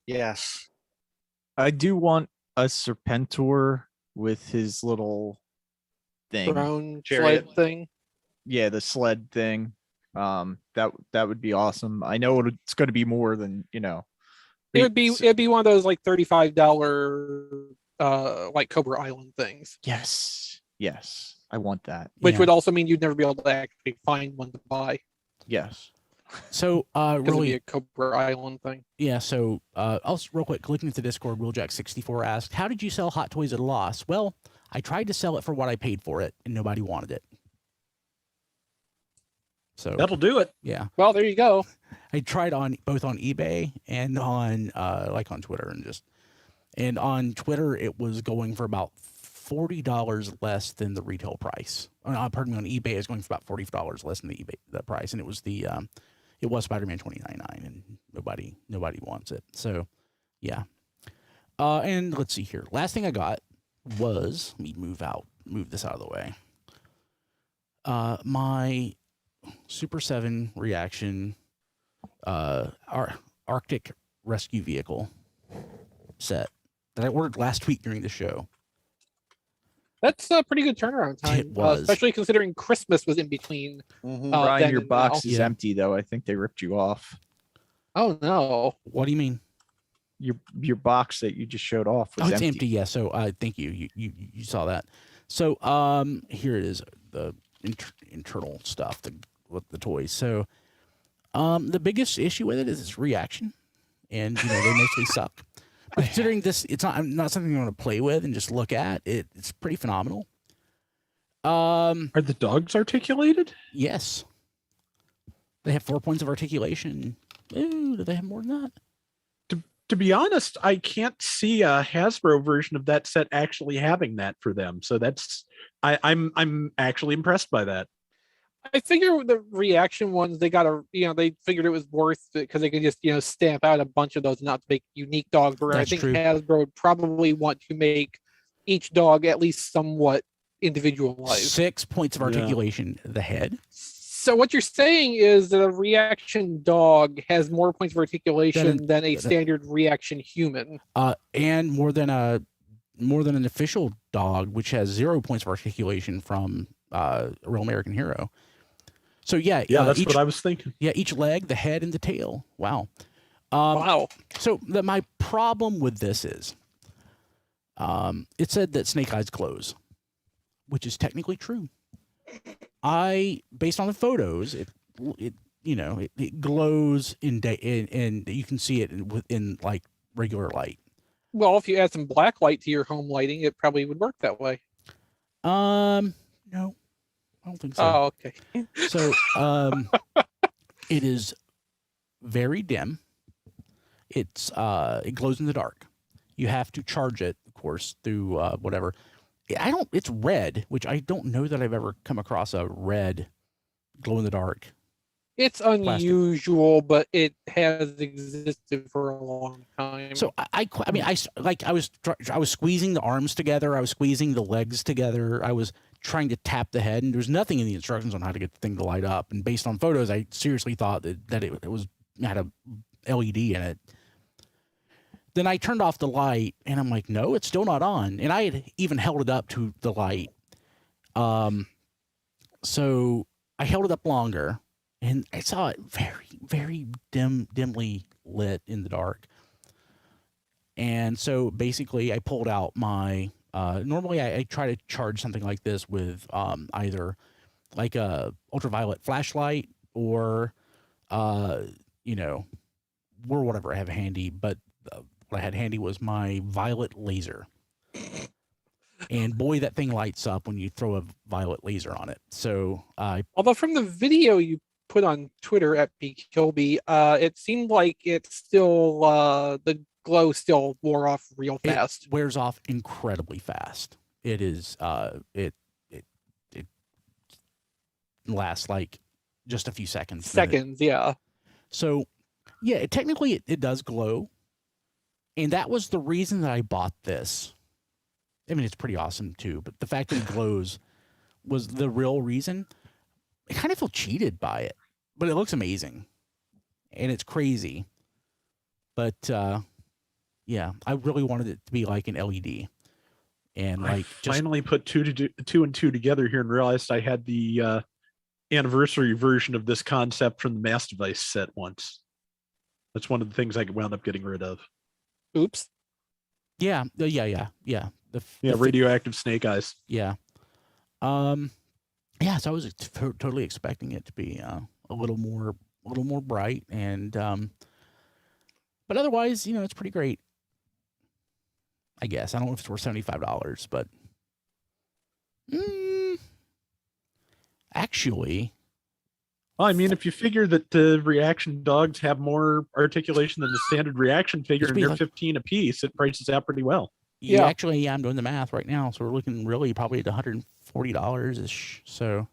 B: Yes.
E: I do want a Serpentor with his little thing.
C: Brown
B: Chariot.
C: sled thing.
E: Yeah, the sled thing. That would be awesome. I know it's going to be more than,
C: It'd be one of those like $35 like Cobra Island things.
E: Yes, I want that.
C: Which would also mean you'd never be able to actually find one to buy.
E: Yes.
A: So
C: It'd
A: really,
C: be a Cobra Island thing.
A: yeah. So also real quick, looking at the Discord, Wheeljack64 asked, "How did you sell Hot Toys at a loss?" Well, I tried to sell it for what I paid for it, and nobody wanted it. So
D: That'll do it.
A: yeah.
C: Well, there you go.
A: I tried both on eBay and on on Twitter and on Twitter it was going for about $40 less than the retail price. Pardon me, on eBay it's going for about $40 less than the price, and it was Spider-Man 2099, and nobody wants it. So yeah. And let's see here. Last thing I got was, let me move this out of the way. My Super 7 reaction Arctic rescue vehicle set that I ordered last week during the show.
C: That's a pretty good turnaround time.
A: It was.
C: Especially considering Christmas was in between.
E: Brian,
C: then
E: your
C: and
E: box
C: now.
E: is empty though. I think they ripped you off.
C: Oh no.
A: What do you mean?
E: Your box that you just showed off was
A: Oh, it's empty. Yeah. So thank you. You saw that. So here it is. internal stuff with the toys. So the biggest issue with it is its reaction, and they mostly suck. But considering this, it's not something you want to play with and just look at. It's pretty phenomenal.
D: Are the dogs articulated?
A: Yes. They have 4 points of articulation. Ooh, do they have more than that?
D: To be honest, I can't see a Hasbro version of that set actually having that for them. So I'm actually impressed by that.
C: I figure the reaction ones, they figured it was worth it because they could just, stamp out a bunch of those and not to make unique dogs. Where
A: That's
C: I think
A: true.
C: Hasbro would probably want to make each dog at least somewhat individualized.
A: 6 points of articulation. The head.
C: So what you're saying is that a reaction dog has more points of articulation than a standard reaction human.
A: And more than an official dog, which has 0 points of articulation from a Real American Hero. So yeah,
D: that's what I was thinking.
A: Yeah, each leg, the head, and the tail. Wow.
C: Wow.
A: So my problem with this is, it said that Snake Eyes glows, which is technically true. Based on the photos, it glows in day, and you can see it in like regular light.
C: Well, if you add some black light to your home lighting, it probably would work that way.
A: No, I don't think so.
C: Oh, okay.
A: So, it is very dim. It glows in the dark. You have to charge it, of course, through whatever. It's red, which I don't know that I've ever come across a red glow in the dark.
C: It's unusual, but it has existed for a long time.
A: So I was squeezing the arms together. I was squeezing the legs together. I was trying to tap the head, and there's nothing in the instructions on how to get the thing to light up. And based on photos, I seriously thought that it had a LED in it. Then I turned off the light, and I'm like, no, it's still not on. And I had even held it up to the light. So I held it up longer, and I saw it very, very dimly lit in the dark. And so basically, I pulled out my. Normally, I try to charge something like this with either like a ultraviolet flashlight or, whatever I have handy, but. What I had handy was my violet laser. And boy, that thing lights up when you throw a violet laser on it. So
C: although from the video you put on Twitter at BKilby, it seemed like it's still the glow still wore off real fast.
A: It wears off incredibly fast. It is it lasts like just a few seconds.
C: Yeah.
A: So yeah, technically it does glow. And that was the reason that I bought this. I mean, it's pretty awesome too, but the fact that it glows was the real reason. I kind of feel cheated by it, but it looks amazing. And it's crazy. But yeah, I really wanted it to be like an LED. And
D: I finally put two and two together here and realized I had the anniversary version of this concept from the Mass Device set once. That's one of the things I wound up getting rid of.
C: Oops.
A: Yeah.
D: Radioactive Snake Eyes.
A: Yeah. Yeah. So I was totally expecting it to be a little more bright, and but otherwise, it's pretty great. I guess I don't know if it's worth $75, but actually.
D: Well, I mean, if you figure that the reaction dogs have more articulation than the standard reaction figure, and they're 15 apiece, it prices out pretty well.
A: Yeah, actually, I'm doing the math right now, so we're looking really probably at $140 ish. So,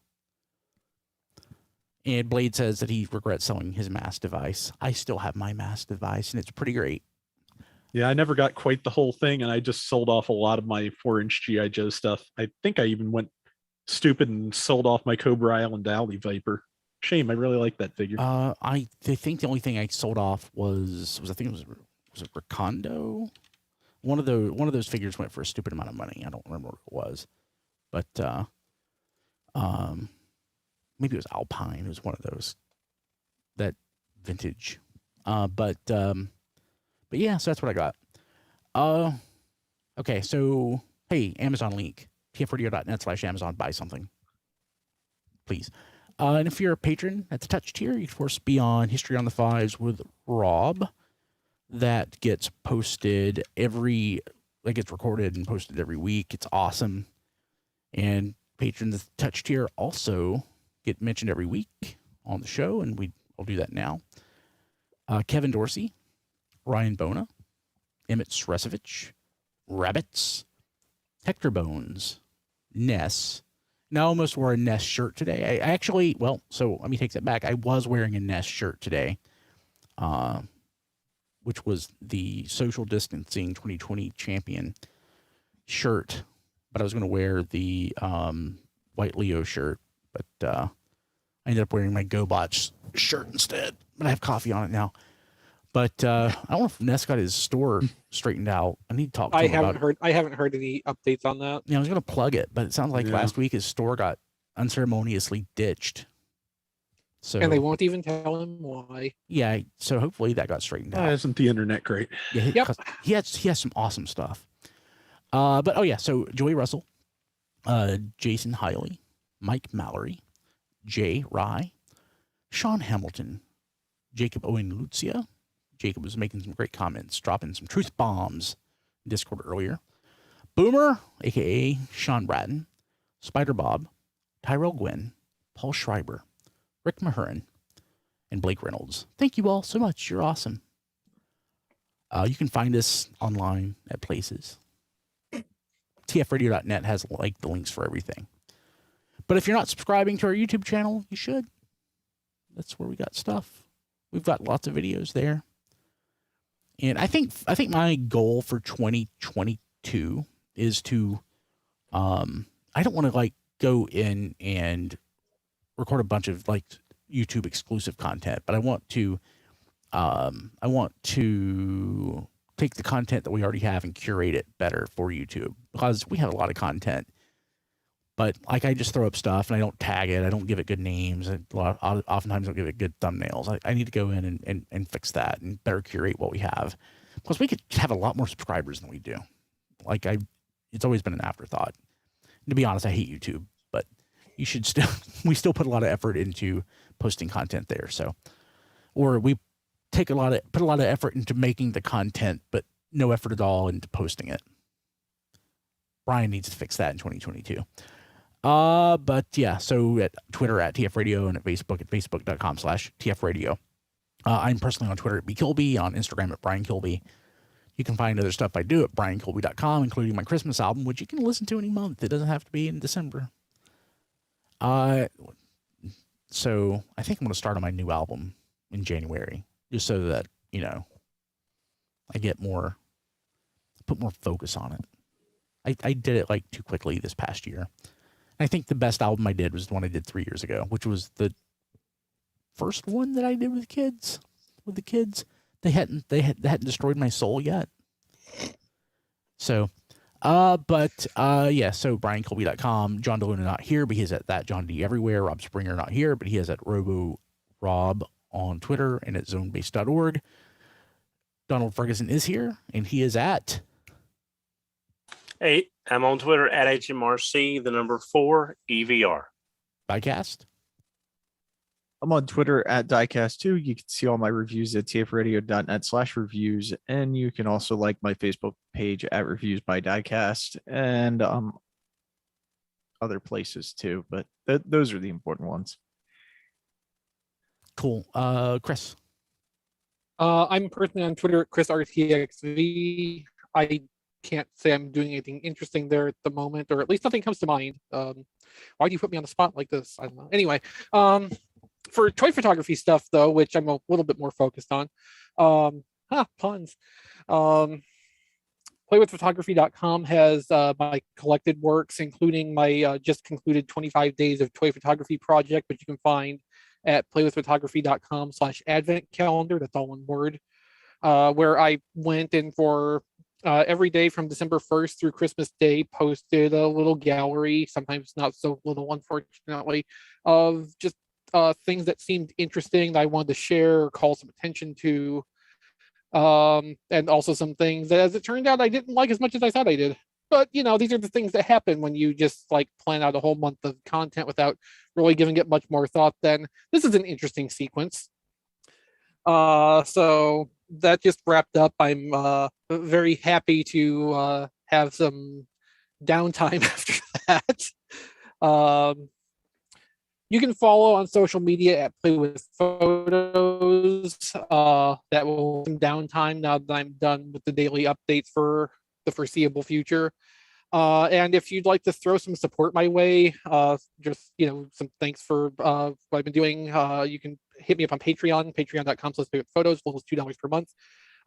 A: and Blade says that he regrets selling his Mass Device. I still have my Mass Device, and it's pretty great.
D: Yeah, I never got quite the whole thing, and I just sold off a lot of my 4-inch G.I. Joe stuff. I think I even went stupid and sold off my Cobra Island Alley Viper. Shame, I really like that figure.
A: I think the only thing I sold off was it Recondo? One of those figures went for a stupid amount of money. I don't remember what it was, but maybe it was Alpine. It was one of those, that vintage. But yeah, so that's what I got. Okay, so hey, Amazon link, tfradio.net/Amazon, buy something. please. And if you're a patron at the touch tier, you can of course be on History on the Fives with Rob. That gets posted that gets recorded and posted every week. It's awesome. And patrons at the touch tier also get mentioned every week on the show, and we'll do that now. Kevin Dorsey, Ryan Bona, Emmett Sresovich, Rabbits, Hector Bones, Ness. Now I almost wore a Ness shirt today. I actually, so let me take that back. I was wearing a Ness shirt today, which was the social distancing 2020 champion shirt, but I was going to wear the White Leo shirt, but I ended up wearing my GoBots shirt instead, but I have coffee on it now. But I don't know if Ness got his store straightened out. I need to talk to him about it.
C: I haven't heard any updates on that.
A: Yeah, I was going to plug it, but it sounds like
D: Yeah.
A: last week his store got unceremoniously ditched. So,
C: And they won't even tell him why.
A: yeah, so hopefully that got straightened out.
D: Isn't the internet great?
A: Yeah,
C: Yep.
A: 'cause he has some awesome stuff. So Joey Russell, Jason Hiley, Mike Mallory, Jay Rye, Sean Hamilton, Jacob Owen Lucia. Jacob was making some great comments, dropping some truth bombs in Discord earlier. Boomer, aka Sean Bratton, Spider Bob, Tyrell Gwynn, Paul Schreiber, Rick Mahurin, and Blake Reynolds. Thank you all so much. You're awesome. You can find us online at places. tfradio.net has the links for everything. But if you're not subscribing to our YouTube channel, you should. That's where we got stuff. We've got lots of videos there. And I think my goal for 2022 is to I don't want to go in and record a bunch of YouTube exclusive content, but I want to take the content that we already have and curate it better for YouTube, because we have a lot of content, but I just throw up stuff and I don't tag it. I don't give it good names. Oftentimes don't give it good thumbnails. I need to go in and fix that and better curate what we have. Plus we could have a lot more subscribers than we do. It's always been an afterthought. And to be honest, I hate YouTube, but we still put a lot of effort into posting content there. So, or we put a lot of effort into making the content, but no effort at all into posting it. Brian needs to fix that in 2022. But yeah, so at Twitter at TF Radio and at Facebook.com/TF Radio. I'm personally on Twitter at BKilby, on Instagram at Brian Kilby. You can find other stuff I do at briankilby.com, including my Christmas album, which you can listen to any month. It doesn't have to be in December. So I think I'm going to start on my new album in January, just so that, I get put more focus on it. I did it too quickly this past year. I think the best album I did was the one I did 3 years ago, which was the first one that I did with kids. With the kids, they hadn't destroyed my soul yet. So, so BrianKilby.com. John DeLuna not here, but he is at that John D everywhere. Rob Springer not here, but he is at Robo Rob on Twitter and at zonebase.org. Donald Ferguson is here, and he is at.
F: Hey, I'm on Twitter at HMRC, the number 4 EVR.
A: Diecast.
E: I'm on Twitter at Diecast2. You can see all my reviews at tfradio.net/reviews. And you can also like my Facebook page at Reviews by Diecast and other places too. But those are the important ones.
A: Cool. Chris.
C: I'm personally on Twitter at ChrisRTXV. I can't say I'm doing anything interesting there at the moment, or at least nothing comes to mind. Why do you put me on the spot like this? I don't know. Anyway, for toy photography stuff, though, which I'm a little bit more focused on, puns. Playwithphotography.com has my collected works, including my just concluded 25 days of toy photography project, which you can find at playwithphotography.com/advent calendar. That's all one word. Where I went in for every day from December 1st through Christmas Day, posted a little gallery, sometimes not so little, unfortunately, of just things that seemed interesting that I wanted to share or call some attention to. And also some things that, as it turned out, I didn't like as much as I thought I did. But these are the things that happen when you just like plan out a whole month of content without really giving it much more thought. Then this is an interesting sequence. So that just wrapped up. I'm very happy to have some downtime after that. You can follow on social media at Play with Photos. That will some downtime now that I'm done with the daily updates for the foreseeable future. And if you'd like to throw some support my way, just some thanks for what I've been doing. You can hit me up on Patreon, patreon.com/photos, levels $2 per month.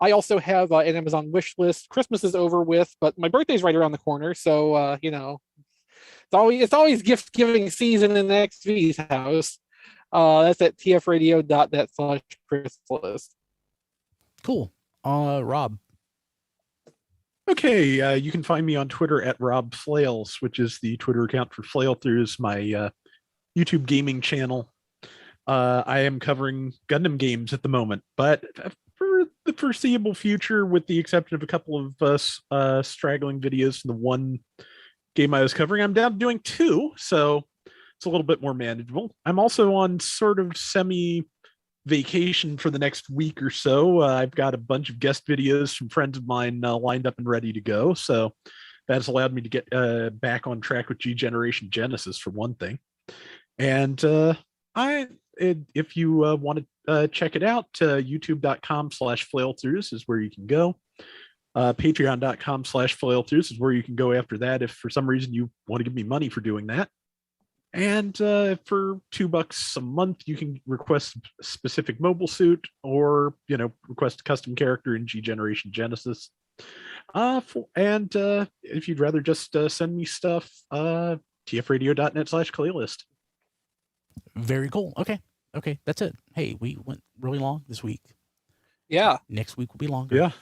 C: I also have an Amazon wish list. Christmas is over with, but my birthday's right around the corner, so it's always gift giving season in the XV's house. That's at tfradio.net/Chris.
A: Cool. Rob.
D: Okay, you can find me on Twitter at Rob Flails, which is the Twitter account for Flail Throughs, my YouTube gaming channel. I am covering Gundam games at the moment, but for the foreseeable future, with the exception of a couple of straggling videos from the one game I was covering, I'm down to doing 2, so it's a little bit more manageable. I'm also on sort of semi-vacation for the next week or so. I've got a bunch of guest videos from friends of mine lined up and ready to go, so that's allowed me to get back on track with G Generation Genesis for one thing. And if you want to check it out, youtube.com/flailthroughs is where you can go. Patreon.com/flailthroughs is where you can go after that if for some reason you want to give me money for doing that. And for $2 a month, you can request a specific mobile suit or request a custom character in G Generation Genesis. And if you'd rather just send me stuff, tfradio.net/playlist.
A: Very cool. Okay, that's it. Hey, we went really long this week.
C: Yeah.
A: Next week will be longer.
D: Yeah.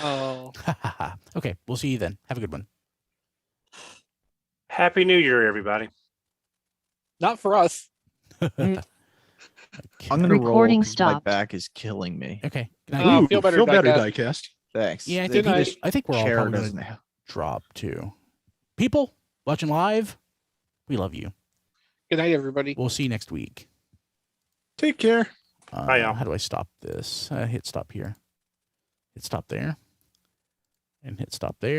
C: Oh.
A: Okay, we'll see you then. Have a good one.
F: Happy New Year, everybody.
C: Not for us.
E: I'm gonna
G: Recording
E: roll 'cause my
G: stopped.
E: back is killing me.
A: Okay. Good night.
C: Oh,
D: Ooh,
C: feel better,
D: Diecast.
E: Thanks.
A: Yeah, I
E: The
A: think, I think we're all
E: chair
A: probably
E: doesn't
A: gonna
E: have.
A: drop too. People watching live, we love you.
C: Good night, everybody.
A: We'll see you next week.
D: Take care.
F: Bye, y'all.
A: How do I stop this? Hit stop here. Hit stop there. And hit stop there.